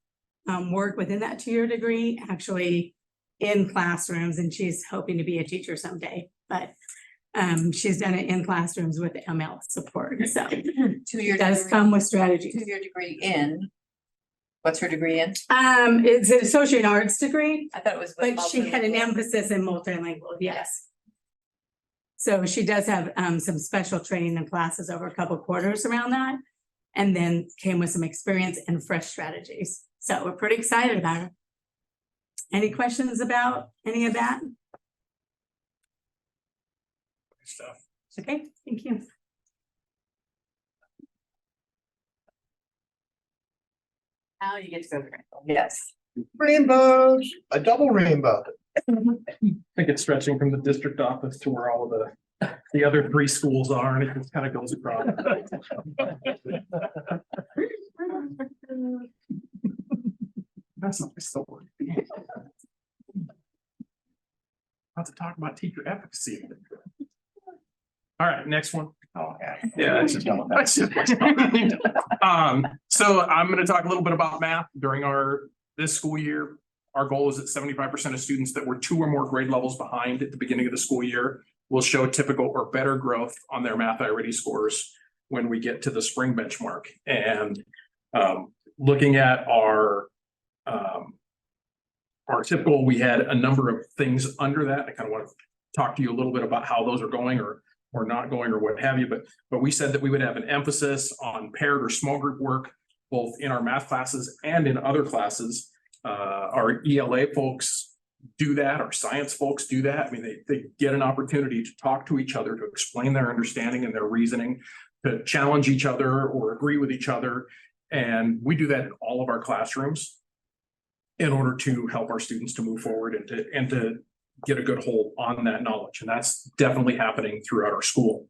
work within that 2-year degree, actually in classrooms, and she's hoping to be a teacher someday. But She's done it in classrooms with ML support, so Two-year it does degree- come with strategies. Two-year degree in, what's her degree in? It's an associate arts degree, I thought it was. with but she had an multilingual. emphasis in multilingual, yes. So she does have some special training and classes over a couple quarters around that. And then came with some experience and fresh strategies. So we're pretty excited about her. Any questions about any of that? Stuff. Okay, thank you. Now you get to go to Rainbow. Yes. Rainbows, a double rainbow. I think it's stretching from the district office to where all of the other three schools are, and it just kind of goes across. That's not my story. Not to talk about teacher efficacy. All right, next one. Oh, yeah, that's just. So I'm gonna talk a little bit about math during this school year. Our goal is that 75% of students that were 2 or more grade levels behind at the beginning of the school year will show typical or better growth on their math iReady scores when we get to the spring benchmark. And looking at our typical, we had a number of things under that. I kind of want to talk to you a little bit about how those are going or not going or what have you. But we said that we would have an emphasis on paired or small group work, both in our math classes and in other classes. Our ELA folks do that, our science folks do that. I mean, they get an opportunity to talk to each other, to explain their understanding and their reasoning, to challenge each other or agree with each other. And we do that in all of our classrooms in order to help our students to move forward and to get a good hold on that knowledge. And that's definitely happening throughout our school.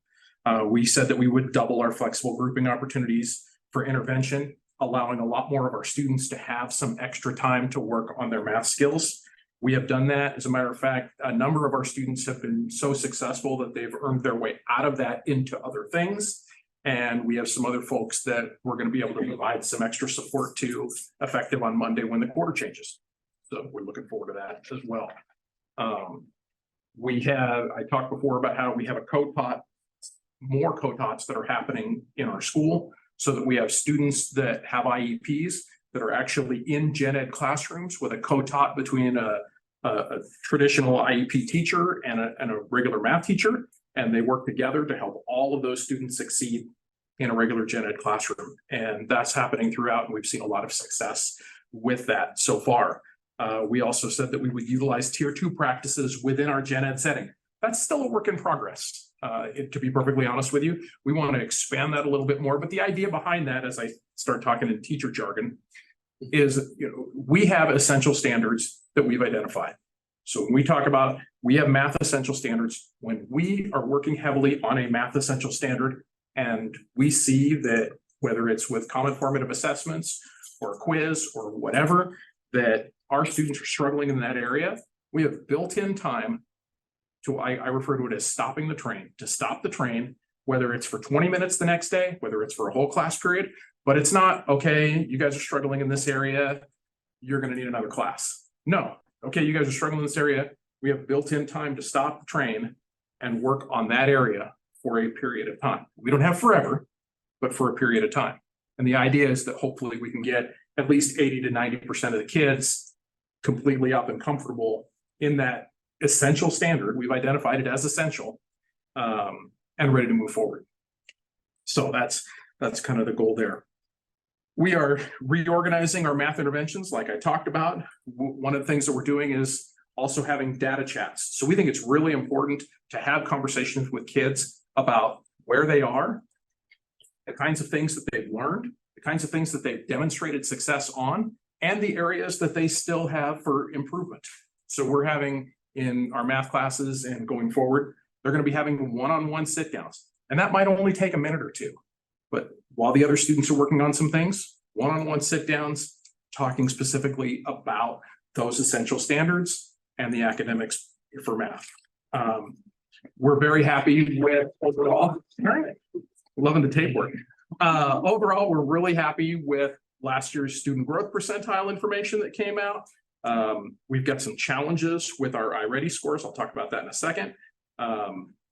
We said that we would double our flexible grouping opportunities for intervention, allowing a lot more of our students to have some extra time to work on their math skills. We have done that. As a matter of fact, a number of our students have been so successful that they've earned their way out of that into other things. And we have some other folks that we're going to be able to provide some extra support to, effective on Monday when the quarter changes. So we're looking forward to that as well. I talked before about how we have more co-tots that are happening in our school, so that we have students that have IEPs that are actually in gen ed classrooms with a co-tot between a traditional IEP teacher and a regular math teacher. And they work together to help all of those students succeed in a regular gen ed classroom. And that's happening throughout, and we've seen a lot of success with that so far. We also said that we would utilize tier 2 practices within our gen ed setting. That's still a work in progress. To be perfectly honest with you, we want to expand that a little bit more. But the idea behind that, as I start talking in teacher jargon, is we have essential standards that we've identified. So when we talk about we have math essential standards, when we are working heavily on a math essential standard, and we see that whether it's with common formative assessments or a quiz or whatever, that our students are struggling in that area, we have built-in time to, I refer to it as stopping the train, to stop the train, whether it's for 20 minutes the next day, whether it's for a whole class period, but it's not, okay, you guys are struggling in this area, you're going to need another class. No, okay, you guys are struggling in this area, we have built-in time to stop the train and work on that area for a period of time. We don't have forever, but for a period of time. And the idea is that hopefully we can get at least 80 to 90% of the kids completely up and comfortable in that essential standard. We've identified it as essential, and ready to move forward. So that's kind of the goal there. We are reorganizing our math interventions, like I talked about. One of the things that we're doing is also having data chats. So we think it's really important to have conversations with kids about where they are, the kinds of things that they've learned, the kinds of things that they've demonstrated success on, and the areas that they still have for improvement. So we're having in our math classes and going forward, they're going to be having one-on-one sit downs. And that might only take a minute or two. But while the other students are working on some things, one-on-one sit downs, talking specifically about those essential standards and the academics for math. We're very happy with overall. All right. Loving the tape work. Overall, we're really happy with last year's student growth percentile information that came out. We've got some challenges with our iReady scores. I'll talk about that in a second.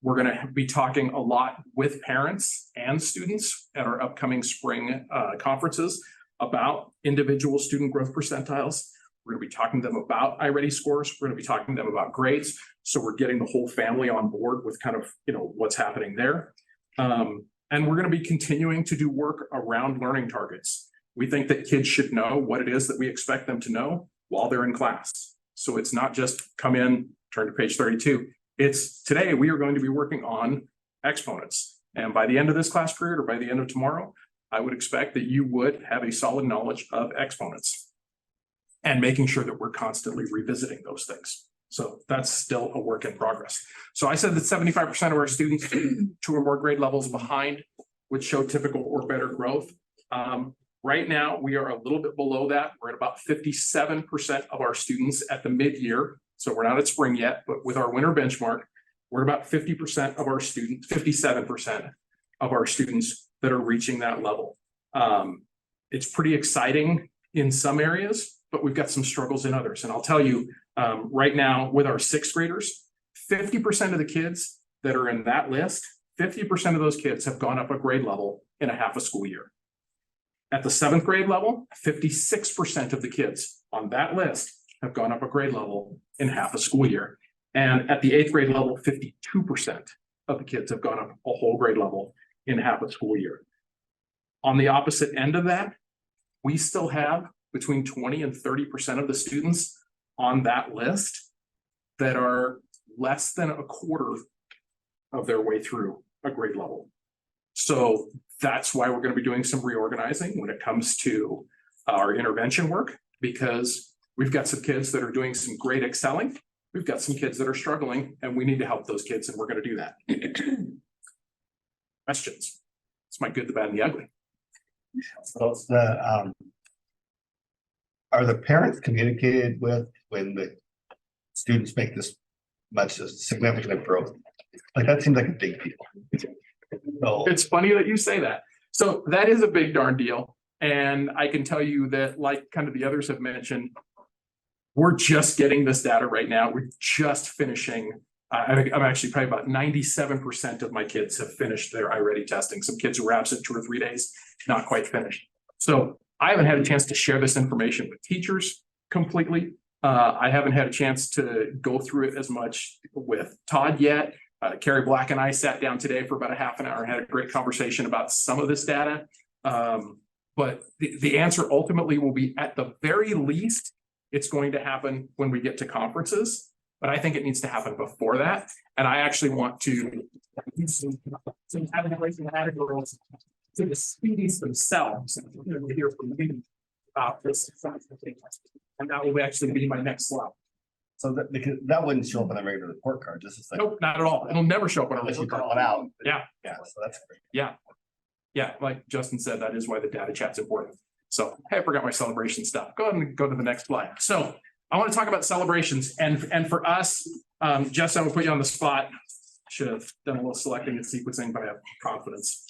We're gonna be talking a lot with parents and students at our upcoming spring conferences about individual student growth percentiles. We're gonna be talking to them about iReady scores. We're gonna be talking to them about grades. So we're getting the whole family on board with kind of, what's happening there. And we're gonna be continuing to do work around learning targets. We think that kids should know what it is that we expect them to know while they're in class. So it's not just come in, turn to page 32. It's today we are going to be working on exponents. And by the end of this class period or by the end of tomorrow, I would expect that you would have a solid knowledge of exponents and making sure that we're constantly revisiting those things. So that's still a work in progress. So I said that 75% of our students 2 or more grade levels behind would show typical or better growth. Right now, we are a little bit below that. We're at about 57% of our students at the mid-year. So we're not at spring yet, but with our winter benchmark, we're about 50% of our students, 57% of our students that are reaching that level. It's pretty exciting in some areas, but we've got some struggles in others. And I'll tell you, right now with our 6th graders, 50% of the kids that are in that list, 50% of those kids have gone up a grade level in a half a school year. At the 7th grade level, 56% of the kids on that list have gone up a grade level in half a school year. And at the 8th grade level, 52% of the kids have gone up a whole grade level in half a school year. On the opposite end of that, we still have between 20 and 30% of the students on that list that are less than a quarter of their way through a grade level. So that's why we're going to be doing some reorganizing when it comes to our intervention work, because we've got some kids that are doing some great excelling. We've got some kids that are struggling, and we need to help those kids, and we're going to do that. Questions? It's my good, the bad, and the ugly. So are the parents communicated with when the students make this much significant growth? Like that seems like a big deal. So it's funny that you say that. So that is a big darn deal. And I can tell you that, like kind of the others have mentioned, we're just getting this data right now. We're just finishing. I'm actually probably about 97% of my kids have finished their iReady testing. Some kids who were absent 2 or 3 days, not quite finished. So I haven't had a chance to share this information with teachers completely. I haven't had a chance to go through it as much with Todd yet. Carrie Black and I sat down today for about a half an hour and had a great conversation about some of this data. But the answer ultimately will be, at the very least, it's going to happen when we get to conferences, but I think it needs to happen before that. And I actually want to to the students themselves, to hear from me about this. And that will actually be my next slide. So that wouldn't show up on the regular report card, just as like. Nope, not at all. It'll never show up on a Unless you report call card. it out. Yeah. Yeah, so that's great. Yeah. Yeah, like Justin said, that is why the data chat's important. So hey, I forgot my celebration stuff. Go ahead and go to the next slide. So I want to talk about celebrations. And for us, Justin, I'm gonna put you on the spot. Should have done a little selecting and sequencing, but I have confidence.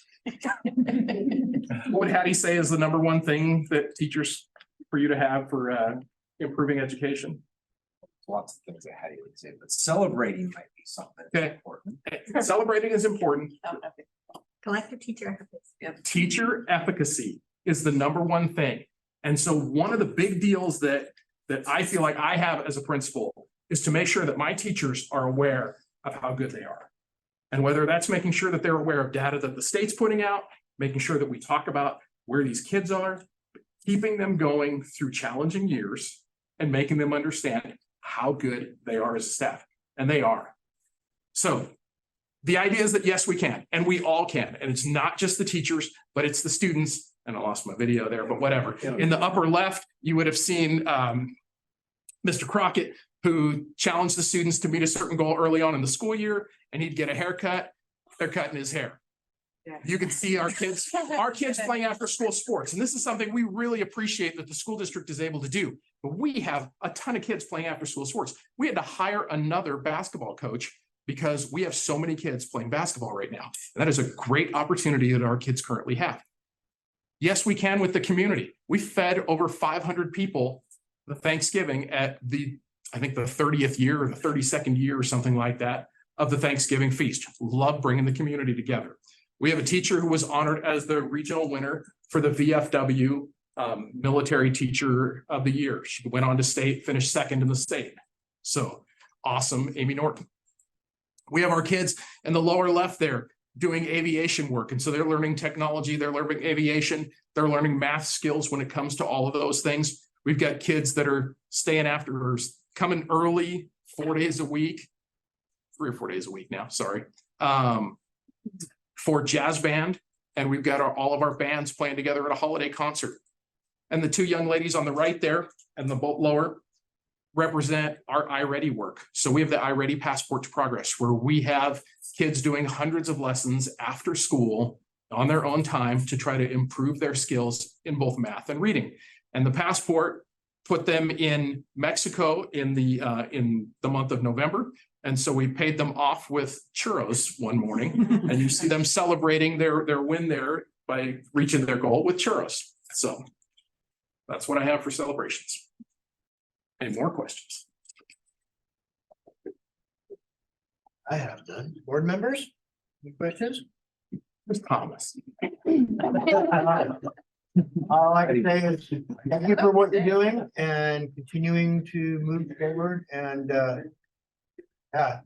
What would Hattie say is the #1 thing that teachers for you to have for improving education? Lots of things that Hattie would say, but celebrating might be something Okay. important. Celebrating is important. Collective teacher efficacy. Teacher efficacy is the #1 thing. And so one of the big deals that I feel like I have as a principal is to make sure that my teachers are aware of how good they are. And whether that's making sure that they're aware of data that the state's putting out, making sure that we talk about where these kids are, keeping them going through challenging years and making them understand how good they are as a staff. And they are. So the idea is that yes, we can, and we all can. And it's not just the teachers, but it's the students. And I lost my video there, but whatever. In the upper left, you would have seen Mr. Crockett, who challenged the students to meet a certain goal early on in the school year, and he'd get a haircut. They're cutting his hair. You can see our kids playing after school sports. And this is something we really appreciate that the school district is able to do. But we have a ton of kids playing after school sports. We had to hire another basketball coach because we have so many kids playing basketball right now. And that is a great opportunity that our kids currently have. Yes, we can with the community. We fed over 500 people the Thanksgiving at I think the 30th year or the 32nd year or something like that of the Thanksgiving feast. Love bringing the community together. We have a teacher who was honored as the regional winner for the VFW Military Teacher of the Year. She went on to state, finished second in the state. So awesome, Amy Norton. We have our kids in the lower left there doing aviation work. And so they're learning technology, they're learning aviation, they're learning math skills when it comes to all of those things. We've got kids that are staying after or coming early 4 days a week, 3 or 4 days a week now, sorry, for jazz band. And we've got all of our bands playing together at a holiday concert. And the two young ladies on the right there and the boat lower represent our iReady work. So we have the iReady Passport to Progress, where we have kids doing hundreds of lessons after school on their own time to try to improve their skills in both math and reading. And the Passport put them in Mexico in the month of November. And so we paid them off with churros one morning, and you see them celebrating their win there by reaching their goal with churros. So that's what I have for celebrations. Any more questions? I have none. Board members, any questions? Ms. Thomas. All I can say is thank you for what you're doing and continuing to move forward and yeah,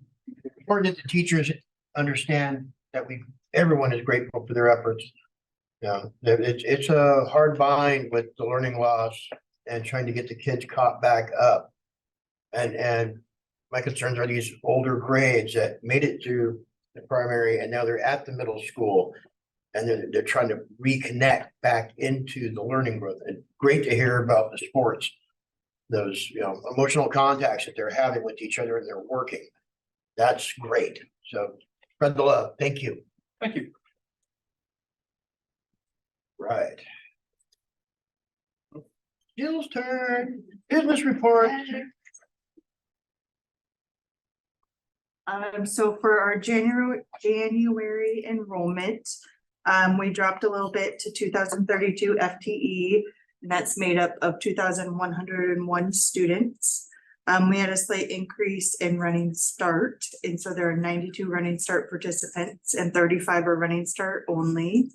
important that the teachers understand that everyone is grateful for their efforts. Yeah, it's a hard bind with the learning loss and trying to get the kids caught back up. And my concerns are these older grades that made it through the primary and now they're at the middle school and they're trying to reconnect back into the learning growth. And great to hear about the sports, those emotional contacts that they're having with each other and they're working. That's great. So spread the love. Thank you. Thank you. Right. Jill's turn. Business report. So for our January enrollment, we dropped a little bit to 2,032 FTE, and that's made up of 2,101 students. We had a slight increase in running start, and so there are 92 running start participants and 35 are running start only.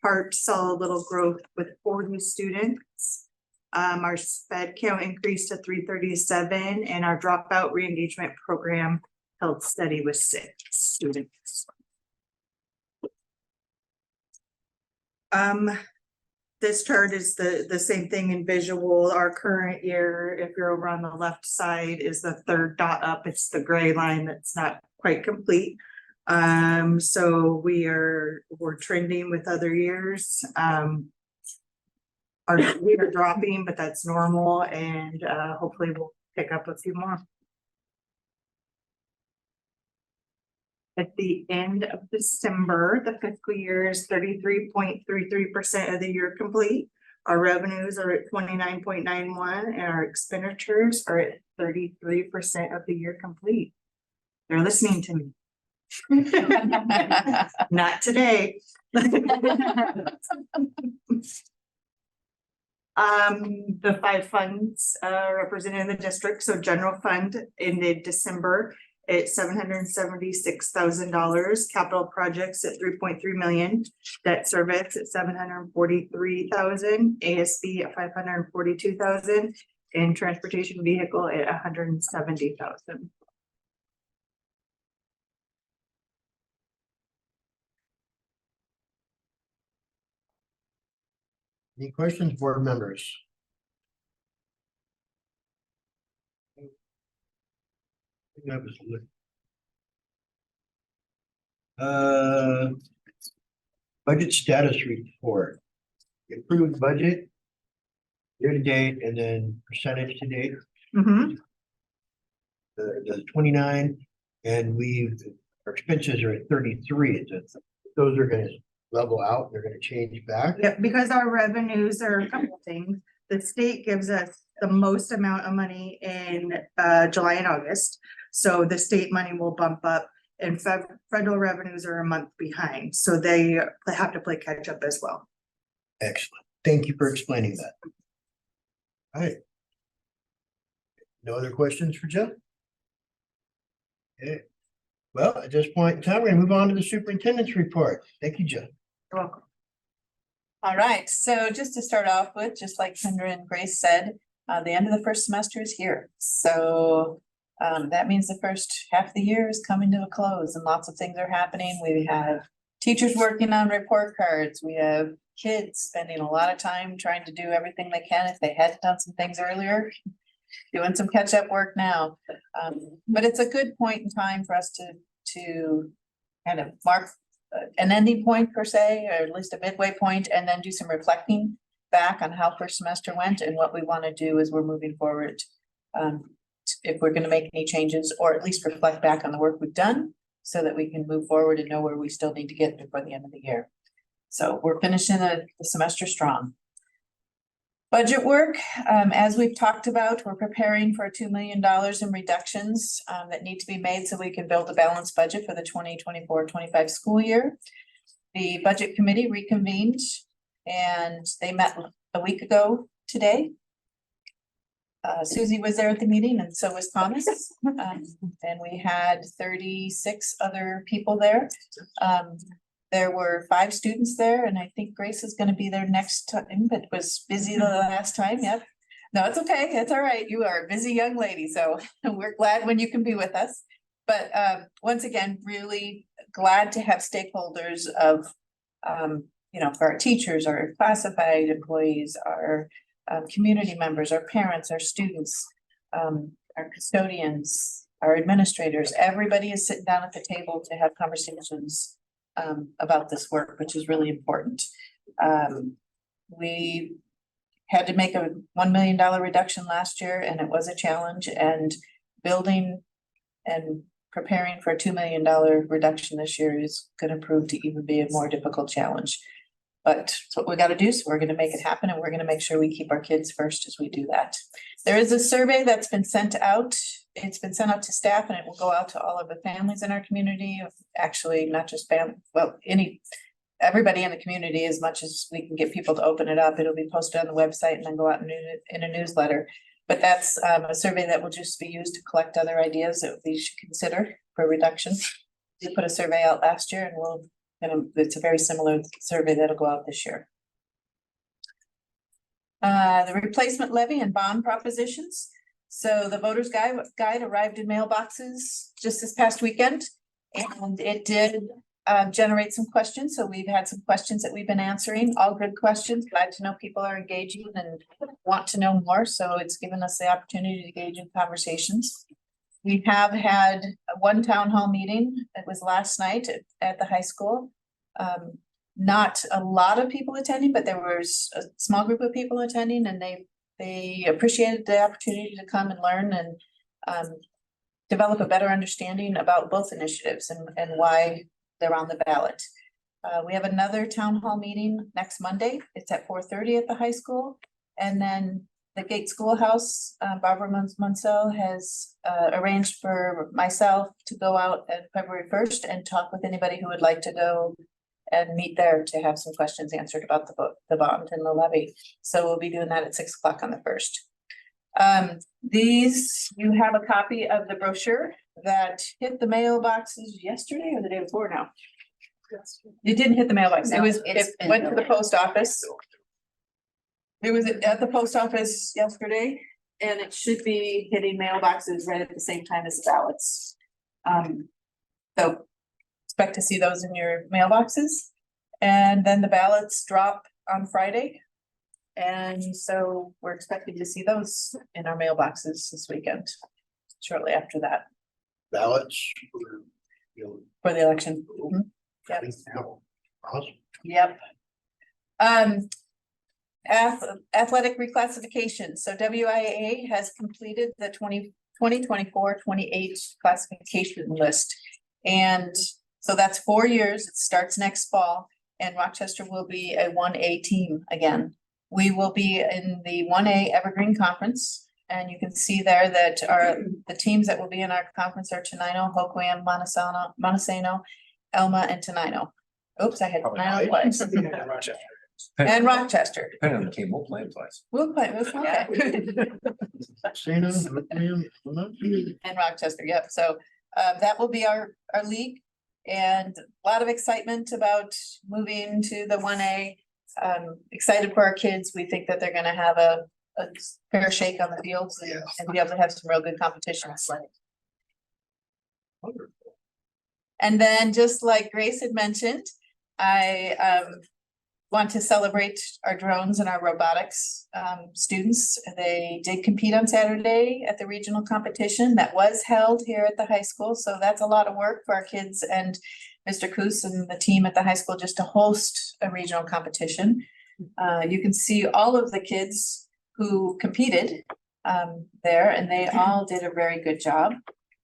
Heart saw a little growth with 40 students. Our sped count increased to 337, and our dropout re-engagement program held steady with 6 students. This chart is the same thing in visual. Our current year, if you're over on the left side, is the third dot up. It's the gray line that's not quite complete. So we're trending with other years. We are dropping, but that's normal, and hopefully we'll pick up a few more. At the end of December, the fiscal year is 33.33% of the year complete. Our revenues are at 29.91 and our expenditures are at 33% of the year complete. They're listening to me. Not today. The 5 funds represented in the district. So general fund ended December at $776,000, capital projects at 3.3 million, debt service at 743,000, ASB at 542,000, and transportation vehicle at 170,000. Any questions, board members? Budget status report. Approved budget. Year to date and then percentage to date. The 29 and our expenses are at 33. Those are gonna level out, they're gonna change back. Yep, because our revenues are a couple things. The state gives us the most amount of money in July and August. So the state money will bump up and federal revenues are a month behind. So they have to play catch up as well. Excellent. Thank you for explaining that. All right. No other questions for Joe? Okay. Well, at this point in time, we're gonna move on to the superintendent's report. Thank you, Joe. You're welcome. All right, so just to start off with, just like Kendra and Grace said, the end of the first semester is here. So that means the first half of the year is coming to a close and lots of things are happening. We have teachers working on report cards. We have kids spending a lot of time trying to do everything they can if they hadn't done some things earlier. Doing some catch-up work now. But it's a good point in time for us to kind of mark an ending point per se, or at least a midway point, and then do some reflecting back on how first semester went and what we want to do as we're moving forward. If we're going to make any changes, or at least reflect back on the work we've done so that we can move forward and know where we still need to get before the end of the year. So we're finishing the semester strong. Budget work, as we've talked about, we're preparing for $2 million in reductions that need to be made so we can build a balanced budget for the 2024-25 school year. The budget committee reconvened and they met a week ago today. Susie was there at the meeting and so was Thomas. And we had 36 other people there. There were 5 students there, and I think Grace is gonna be there next time, but was busy the last time, yep. No, it's okay, it's all right, you are a busy young lady, so we're glad when you can be with us. But once again, really glad to have stakeholders of, you know, for our teachers, our classified employees, our community members, our parents, our students, our custodians, our administrators, everybody is sitting down at the table to have conversations about this work, which is really important. We had to make a $1 million reduction last year, and it was a challenge, and building and preparing for a $2 million reduction this year is going to prove to even be a more difficult challenge. But it's what we got to do, so we're going to make it happen, and we're going to make sure we keep our kids first as we do that. There is a survey that's been sent out. It's been sent out to staff, and it will go out to all of the families in our community. Actually, not just everybody in the community, as much as we can get people to open it up. It'll be posted on the website and then go out in a newsletter. But that's a survey that will just be used to collect other ideas that we should consider for reductions. We put a survey out last year, and it's a very similar survey that'll go out this year. The replacement levy and bond propositions. So the voters guide arrived in mailboxes just this past weekend, and it did generate some questions. So we've had some questions that we've been answering, all good questions. Glad to know people are engaging and want to know more. So it's given us the opportunity to engage in conversations. We have had one town hall meeting. It was last night at the high school. Not a lot of people attending, but there was a small group of people attending, and they appreciated the opportunity to come and learn and develop a better understanding about both initiatives and why they're on the ballot. We have another town hall meeting next Monday. It's at 4:30 at the high school. And then the Gate Schoolhouse, Barbara Munsell has arranged for myself to go out on February 1st and talk with anybody who would like to go and meet there to have some questions answered about the bond and the levy. So we'll be doing that at 6 o'clock on the 1st. You have a copy of the brochure that hit the mailboxes yesterday or the day before now? It didn't hit the mailbox. It went to the post office. It was at the post office yesterday, and it should be hitting mailboxes right at the same time as the ballots. So expect to see those in your mailboxes. And then the ballots drop on Friday. And so we're expecting to see those in our mailboxes this weekend, shortly after that. Ballots. For the election. Mm-hmm. Yep. Awesome. Yep. Athletic reclassification. So WIAA has completed the 2024-28 classification list. And so that's 4 years. It starts next fall, and Rochester will be a 1A team again. We will be in the 1A Evergreen Conference, and you can see there that the teams that will be in our conference are Tenino, Hoquiam, Montesano, Elma, and Tenino. Oops, I had Tenino twice. And Rochester. Depending on the team, we'll play them twice. We'll play, okay. And And Rochester, yep. So that will be our league. And a lot of excitement about moving to the 1A. Excited for our kids. We think that they're gonna have a fair shake on the fields and be able to have some real good competition. And then, just like Grace had mentioned, I want to celebrate our drones and our robotics students. They did compete on Saturday at the regional competition that was held here at the high school. So that's a lot of work for our kids and Mr. Coos and the team at the high school just to host a regional competition. You can see all of the kids who competed there, and they all did a very good job.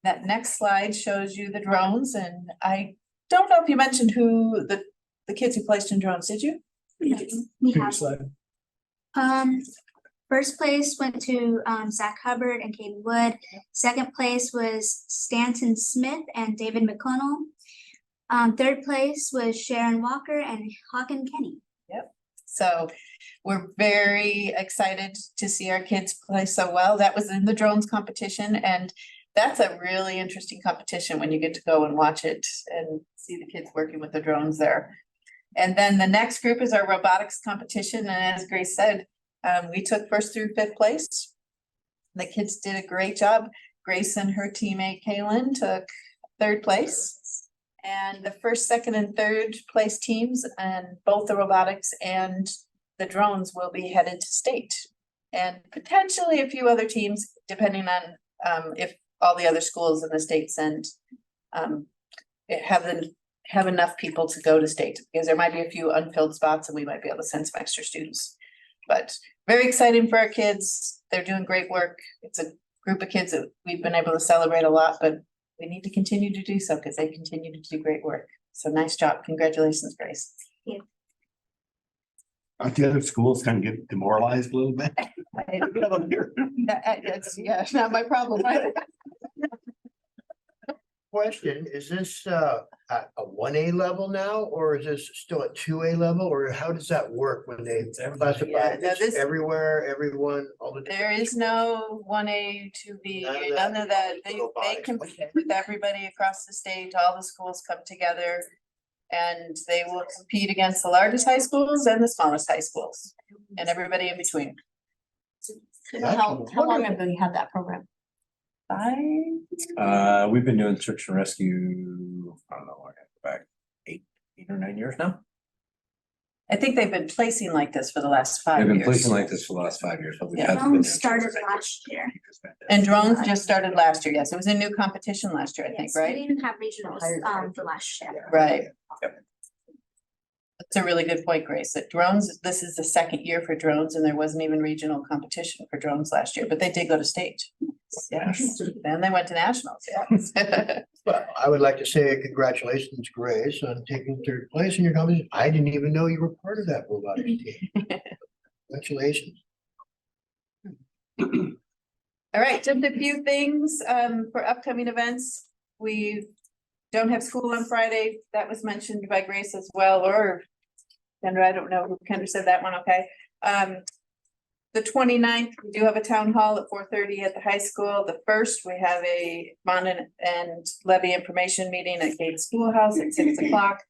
That next slide shows you the drones, and I don't know if you mentioned who the kids who placed in drones, did you? We Previous have, slide. first place went to Zach Hubbard and Katie Wood. Second place was Stanton Smith and David McConnell. Third place was Sharon Walker and Hawken Kenny. Yep. So we're very excited to see our kids play so well. That was in the drones competition, and that's a really interesting competition when you get to go and watch it and see the kids working with the drones there. And then the next group is our robotics competition. And as Grace said, we took first through fifth place. The kids did a great job. Grace and her teammate Kaylin took third place. And the first, second, and third place teams and both the robotics and the drones will be headed to state. And potentially a few other teams, depending on if all the other schools in the state send have enough people to go to state, because there might be a few unfilled spots and we might be able to send some extra students. But very exciting for our kids. They're doing great work. It's a group of kids that we've been able to celebrate a lot, but we need to continue to do so because they continue to do great work. So nice job. Congratulations, Grace. Yeah. Aren't the other schools kind of get demoralized a little bit? It's not my problem, right? Question, is this at a 1A level now, or is this still at 2A level, or how does that work when they classify? Yeah, no, It's this- everywhere, everyone, all the. There is no 1A, 2B, none of that. They compete with everybody across the state. All the schools come together. And they will compete against the largest high schools and the smallest high schools and everybody in between. How long have we had that program? 5? We've been doing search and rescue, I don't know, I got back 8 or 9 years now. I think they've been placing like this for the last 5 They've years. been placing like this for the last 5 years, but we've Yeah. had. Drones started last year. And drones just started last year. Yes, it was a new competition last year, I think, Yes, we right? didn't have regionals for last year. Right. That's a really good point, Grace, that drones, this is the second year for drones and there wasn't even regional competition for drones last year, but they did go to state. Yes, then they went to nationals, yes. Well, I would like to say congratulations, Grace, on taking third place in your competition. I didn't even know you were part of that robotics team. Congratulations. All right, just a few things for upcoming events. We don't have school on Friday. That was mentioned by Grace as well, or Kendra, I don't know who Kendra said that one, okay. The 29th, we do have a town hall at 4:30 at the high school. The 1st, we have a bond and levy information meeting at Gates Schoolhouse at 6 o'clock.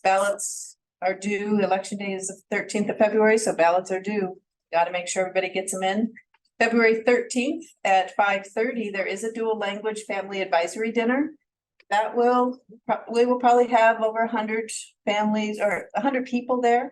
Ballots are due. Election day is the 13th of February, so ballots are due. Got to make sure everybody gets them in. February 13th at 5:30, there is a dual language family advisory dinner. That we will probably have over 100 families or 100 people there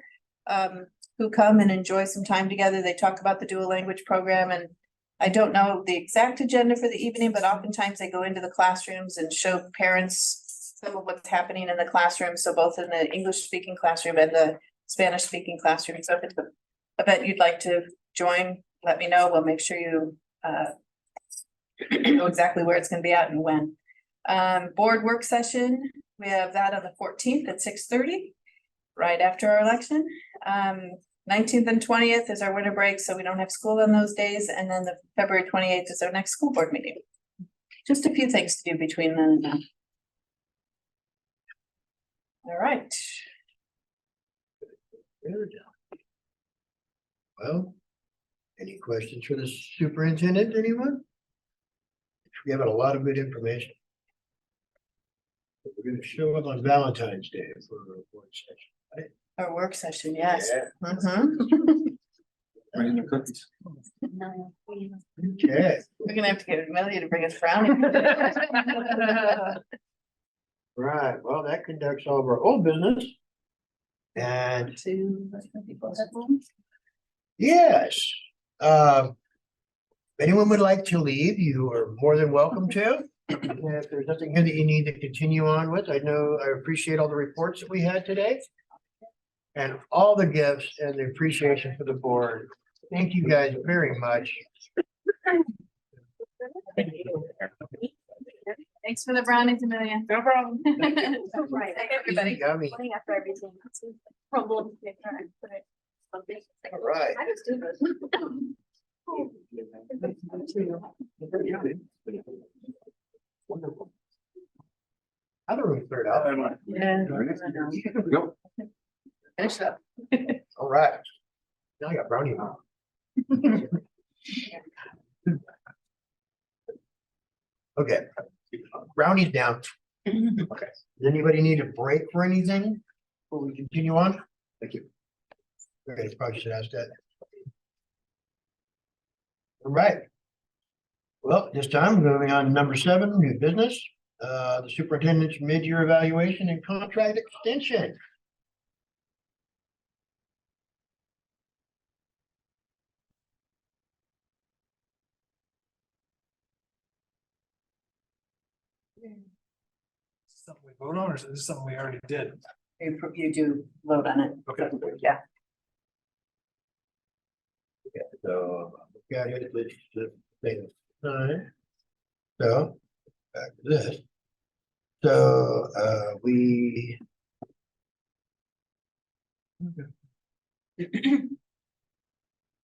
who come and enjoy some time together. They talk about the dual language program, and I don't know the exact agenda for the evening, but oftentimes they go into the classrooms and show parents some of what's happening in the classroom. So both in the English speaking classroom and the Spanish speaking classroom. So if it's an event you'd like to join, let me know. We'll make sure you know exactly where it's going to be at and when. Board work session, we have that on the 14th at 6:30, right after our election. 19th and 20th is our winter break, so we don't have school on those days. And then the February 28th is our next school board meeting. Just a few things to do between then and now. All right. Well, any questions for the superintendent, anyone? We have a lot of good information. We're gonna show up on Valentine's Day for a board session. Our work session, yes. Yeah. Mhm. Bring your cookies. Okay, We're gonna have to get Amelia to bring us brownies. right, well, that conducts all of our old business. And yes, if anyone would like to leave, you are more than welcome to. And if there's nothing here that you need to continue on with, I know I appreciate all the reports that we had today. And all the gifts and the appreciation for the board. Thank you guys very much. Thanks for the brownies, Amelia. No problem. Right. Everybody got me. Running after everything. Problem. All right. I just do this. Other room cleared out. Yeah. Go. Finish up. All right. Now I got brownie mouth. Okay. Brownie's down. Okay. Does anybody need a break for anything before we continue on? Thank you. Okay, probably should ask that. All right. Well, this time moving on to number 7, new business, the superintendent's mid-year evaluation and contract extension. Something we vote on, or is this something we already did? You do vote on it. Okay. Yeah. Okay, so got it, let's thing. So back to this. So we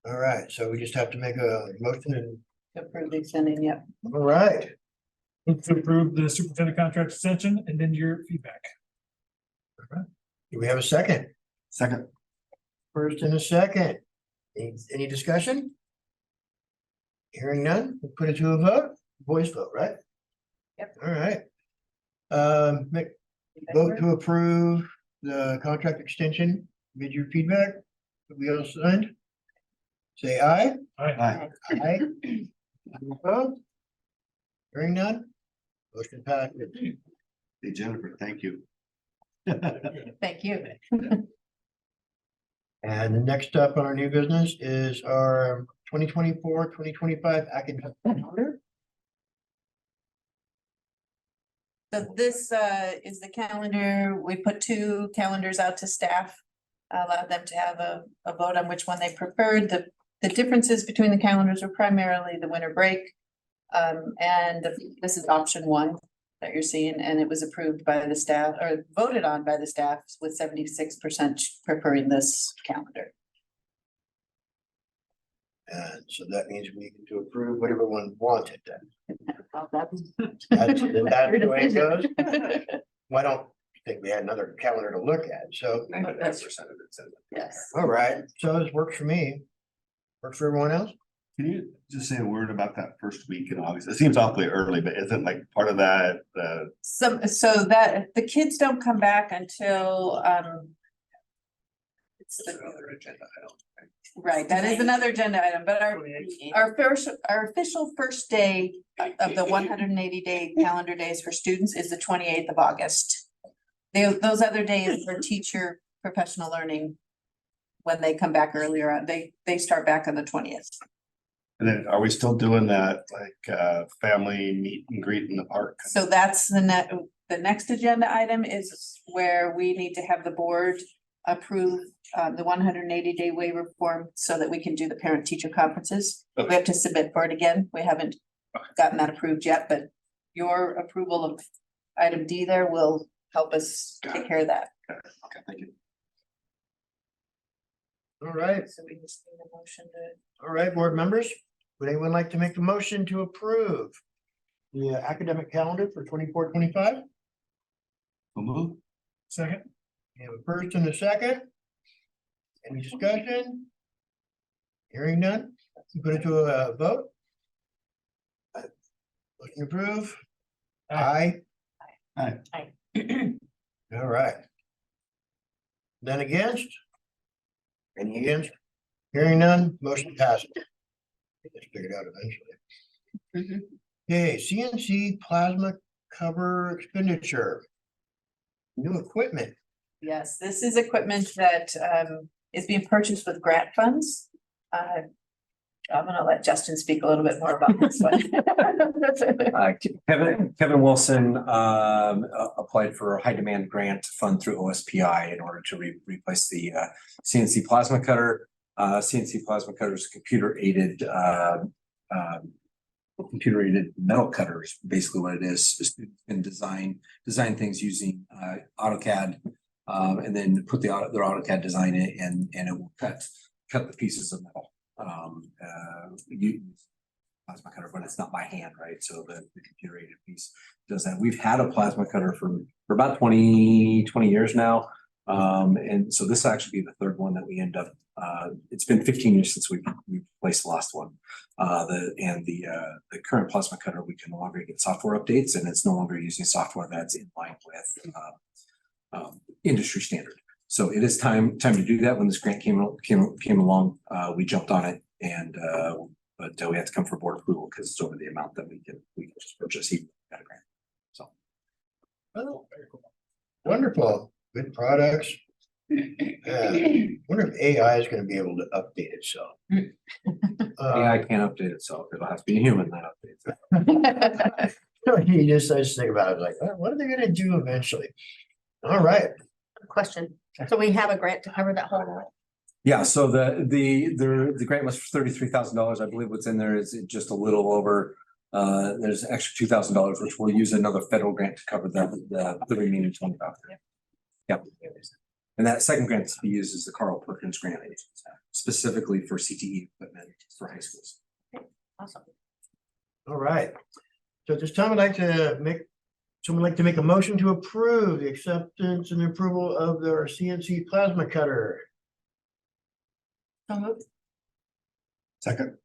all right, so we just have to make a motion and Approve the extending, yep. all right. Move to approve the superintendent contract extension and then your feedback. Do we have a second? Second. First and a second. Any discussion? Hearing none, we'll put it to a vote, voice vote, right? Yep. All right. Vote to approve the contract extension, mid-year feedback. We all signed? Say aye. Aye. Aye. Opposed? Hearing none? Motion passed. Hey, Jennifer, thank you. Thank you. And the next up on our new business is our 2024-2025 academic calendar. So this is the calendar. We put 2 calendars out to staff. Allowed them to have a vote on which one they preferred. The differences between the calendars are primarily the winter break. This is option 1 that you're seeing, and it was approved by the staff or voted on by the staff with 76% preferring this calendar. And so that means we need to approve what everyone wanted then. That's That's the way it goes. Well, I don't think we had another calendar to look at, so. 99% of it says it. Yes. All right, so this works for me. Works for everyone else? Can you just say a word about that first week in August? It seems awfully early, but isn't like part of that, So that the kids don't come back until it's the Another agenda item. right, that is another agenda item, but our official first day of the 180-day calendar days for students is the 28th of August. Those other days for teacher professional learning, when they come back earlier on, they start back on the 20th. and then are we still doing that like family meet and greet in the park? So that's the next agenda item is where we need to have the board approve the 180-day waiver form so that we can do the parent teacher conferences. We have to submit for it again. We haven't gotten that approved yet, but your approval of item D there will help us take care of that. Okay, thank you. All right, So we just need a motion to. all right, board members, would anyone like to make the motion to approve the academic calendar for 24-25? We'll move. Second. We have a first and a second. Any discussion? Hearing none, put it to a vote. Motion approved. Aye. Aye. Aye. All right. Then against? Any against? Hearing none, motion passes. Get this figured out eventually. Okay, CNC plasma cover expenditure. New equipment. Yes, this is equipment that is being purchased with grant funds. I'm gonna let Justin speak a little bit more about this one. Kevin Wilson applied for a high demand grant fund through OSPI in order to replace the CNC plasma cutter. CNC plasma cutter is computer aided metal cutters, basically what it is. Students can design things using AutoCAD and then put their AutoCAD design in and it will cut the pieces of metal. You plasma cutter, but it's not by hand, right? So the computer aided piece does that. We've had a plasma cutter for about 20 years now. And so this will actually be the third one that we end up. It's been 15 years since we replaced the last one. The current plasma cutter, we can no longer get software updates, and it's no longer using software that's in line with industry standard. So it is time to do that. When this grant came along, we jumped on it, and but we have to come for board approval because it's over the amount that we can just purchase even at a grant. So, Oh, very cool. Wonderful, good products. Wonder if AI is going to be able to update itself. AI can't update itself. It'll have to be a human that updates it. I just think about it like, what are they going to do eventually? All right. Question. So we have a grant to cover that whole lot? Yeah, so the grant was for $33,000. I believe what's in there is just a little over. There's an extra $2,000, which we'll use another federal grant to cover the remaining 25. Yep. And that second grant to be used is the Carl Perkins grant, specifically for CTE equipment for high schools. Awesome. All right. So at this time, someone like to make a motion to approve the acceptance and approval of their CNC plasma cutter. So moved. Second.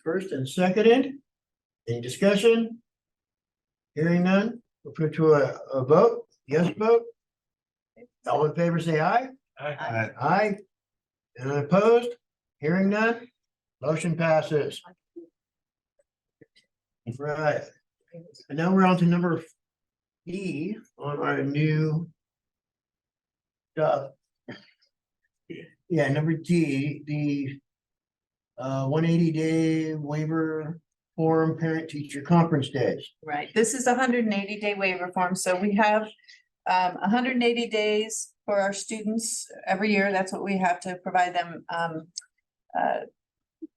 First and seconded. Any discussion? Hearing none, we'll put to a vote. Yes vote. All in favor, say aye. Aye. Aye. And opposed? Hearing none, motion passes. Right. And now we're on to number B on our new stuff. Yeah, number D, the 180-day waiver form parent teacher conference days. Right, this is a 180-day waiver form, so we have 180 days for our students every year. That's what we have to provide them.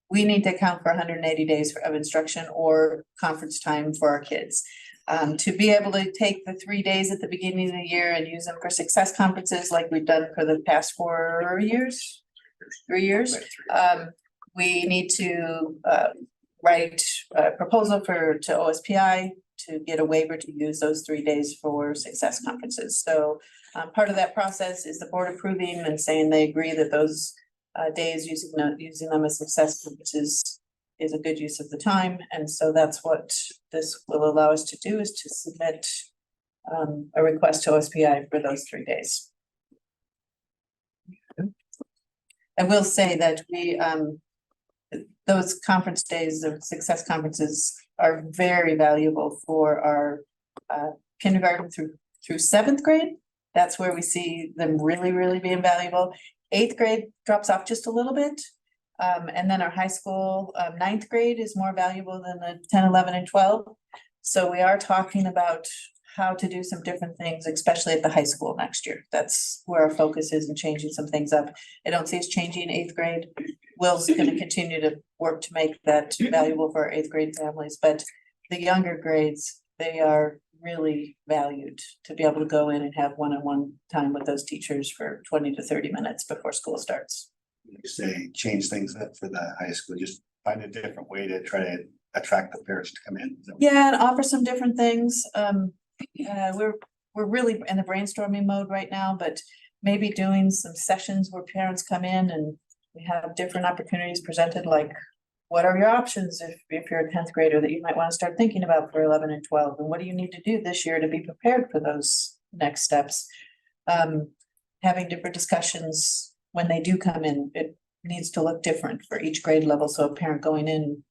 We need to account for 180 days of instruction or conference time for our kids. To be able to take the 3 days at the beginning of the year and use them for success conferences like we've done for the past 3 years, we need to write a proposal to OSPI to get a waiver to use those 3 days for success conferences. So part of that process is the board approving and saying they agree that those days using them as success conferences is a good use of the time. And so that's what this will allow us to do, is to submit a request to OSPI for those 3 days. I will say that those conference days of success conferences are very valuable for our kindergarten through 7th grade. That's where we see them really being valuable. 8th grade drops off just a little bit. And then our high school 9th grade is more valuable than the 10, 11, and 12. So we are talking about how to do some different things, especially at the high school next year. That's where our focus is in changing some things up. I don't see us changing 8th grade. Will's going to continue to work to make that valuable for our 8th grade families, but the younger grades, they are really valued to be able to go in and have one-on-one time with those teachers for 20 to 30 minutes before school starts. You say change things up for the high school, just find a different way to try to attract the parents to come in. Yeah, and offer some different things. We're really in the brainstorming mode right now, but maybe doing some sessions where parents come in and we have different opportunities presented, like what are your options if you're a 10th grader that you might want to start thinking about for 11 and 12, and what do you need to do this year to be prepared for those next steps. Having different discussions when they do come in, it needs to look different for each grade level, so a parent going in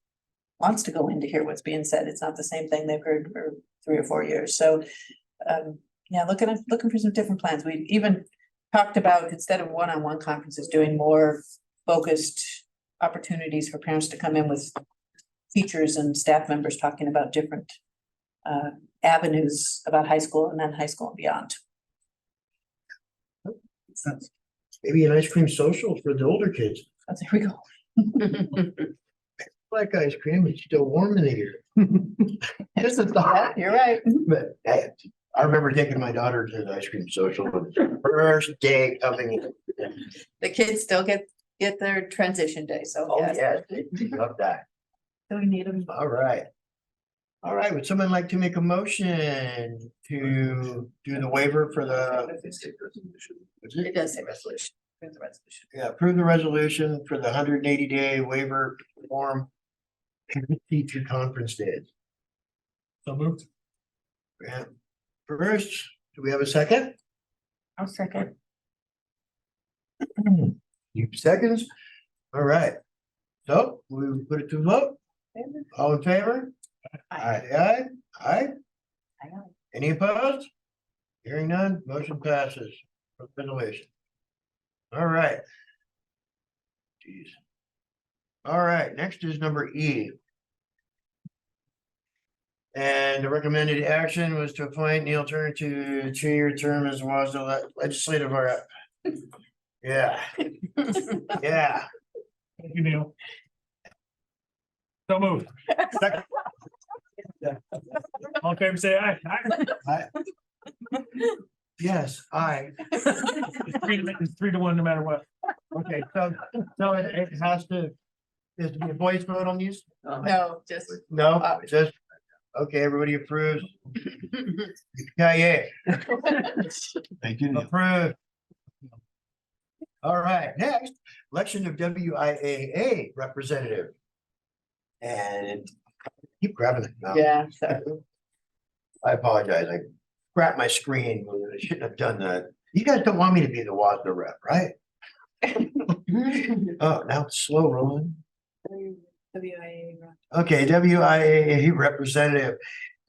wants to go in to hear what's being said. It's not the same thing they've heard for 3 or 4 years, so yeah, looking for some different plans. We even talked about, instead of one-on-one conferences, doing more focused opportunities for parents to come in with teachers and staff members talking about different avenues about high school and then high school and beyond. Maybe an ice cream social for the older kids. Oh, there we go. Like ice cream, it's still warm in the year. This is the Yeah, you're right. But hey, I remember taking my daughter to the ice cream social, first day coming in. The kids still get their transition day, so Oh, yes. yeah, love that. Do we need them? All right. All right, would someone like to make a motion to do the waiver for the? It does say resolution. There's a resolution. Yeah, approve the resolution for the 180-day waiver form. Teacher conference days. So moved. Grant first, do we have a second? I'll second. You seconds? All right. So we will put it to vote. All in favor? Aye. Any opposed? Hearing none, motion passes. Resolution. All right. Jeez. All right, next is number E. And the recommended action was to appoint Neil Turner to a 2-year term as was the legislative rep. Yeah. Yeah. Thank you, Neil. So moved. Second. All in favor, say aye. Aye. Yes, aye. It's 3-1 no matter what. Okay, so it has to, there's to be a voice vote on these? No, just. No, just, okay, everybody approves. Yeah. Thank you. Neil. Approved. All right, next, election of WIAA representative. And keep grabbing it now. Yeah, so I apologize, I grabbed my screen, I shouldn't have done that. You guys don't want me to be the WASDA rep, right? Oh, now it's slow rolling. WIA. Okay, WIAA representative,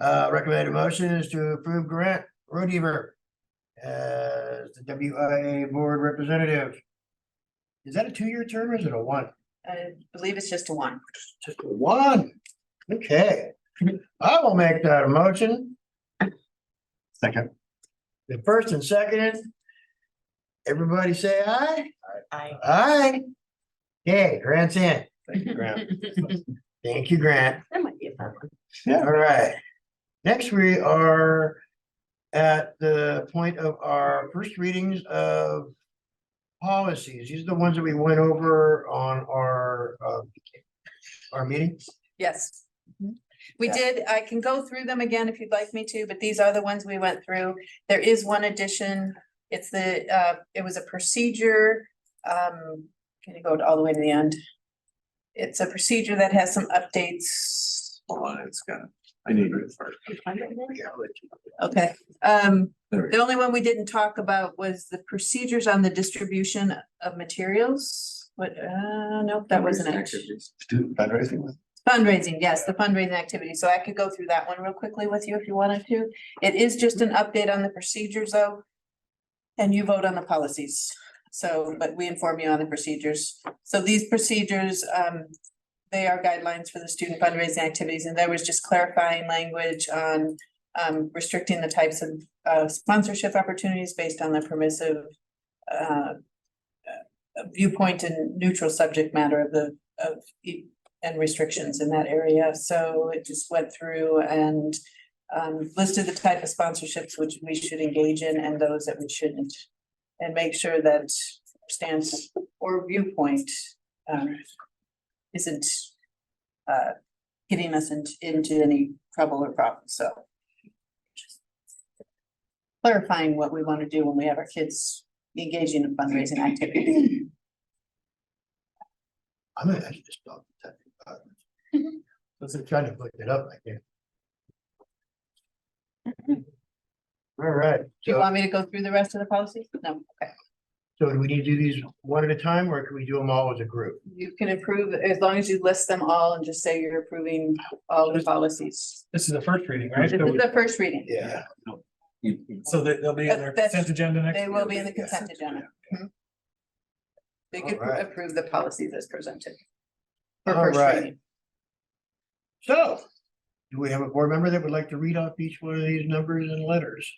recommended motion is to approve Grant Rodever as the WIA board representative. Is that a 2-year term or is it a 1? I believe it's just a 1. Just a 1. Okay, I will make that a motion. Second. The first and second. Everybody say aye. Aye. Aye. Okay, Grant's in. Thank you, Grant. Thank you, Grant. That might be a fun one. All right. Next, we are at the point of our first readings of policies. These are the ones that we went over on our meetings. Yes. We Yeah. did, I can go through them again if you'd like me to, but these are the ones we went through. There is one addition. It's it was a procedure. Can you go all the way to the end? It's a procedure that has some updates. Hold on, it's got, I need it first. Okay, There we the only one we didn't talk about was the procedures on the distribution of materials. What, nope, that wasn't it. Student fundraising with. Fundraising, yes, the fundraising activity. So I could go through that one real quickly with you if you wanted to. It is just an update on the procedures though. And you vote on the policies. So, but we inform you on the procedures. So these procedures, they are guidelines for the student fundraising activities, and there was just clarifying language on restricting the types of sponsorship opportunities based on the permissive viewpoint and neutral subject matter and restrictions in that area. So it just went through and listed the type of sponsorships which we should engage in and those that we shouldn't. And make sure that stance or viewpoint isn't getting us into any trouble or problem, so. Clarifying what we want to do when we have our kids engaging in fundraising activities. I'm gonna actually just stop. Because I'm trying to look it up, I can't. All right, Do you want me to go through the rest of the policies? No, okay. so do we need to do these one at a time, or can we do them all as a group? You can approve, as long as you list them all and just say you're approving all the policies. This is the first reading, right? This is the first reading. Yeah. So they'll be in their That's- consent agenda next. They will be in the consent agenda. Mhm. They could Alright. approve the policies as presented. For All first right. reading. So, do we have a board member that would like to read off each one of these numbers and letters?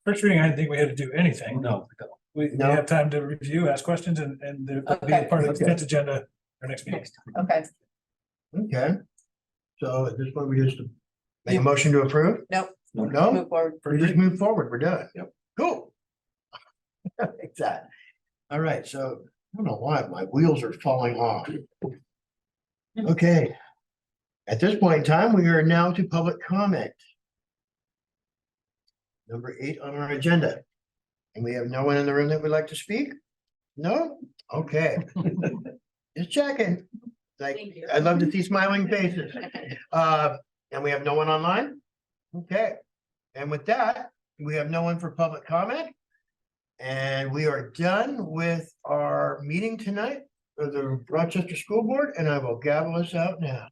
First reading, I didn't think we had to do anything. No. We No. have time to review, ask questions, and they'll be Okay. part of the Okay. consent agenda for next meeting. Okay, Okay. So at this point, we just make a motion to approve? nope, No, move forward. we just move forward, we're done. Yep. Cool. Exactly. All right, so I don't know why my wheels are falling off. Okay. At this point in time, we are now to public comment. Number 8 on our agenda. And we have no one in the room that would like to speak? No? Okay. Just checking. Like, Thank you. I'd love to see smiling faces. And we have no one online? Okay. And with that, we have no one for public comment. And we are done with our meeting tonight for the Rochester School Board, and I will gavel us out now.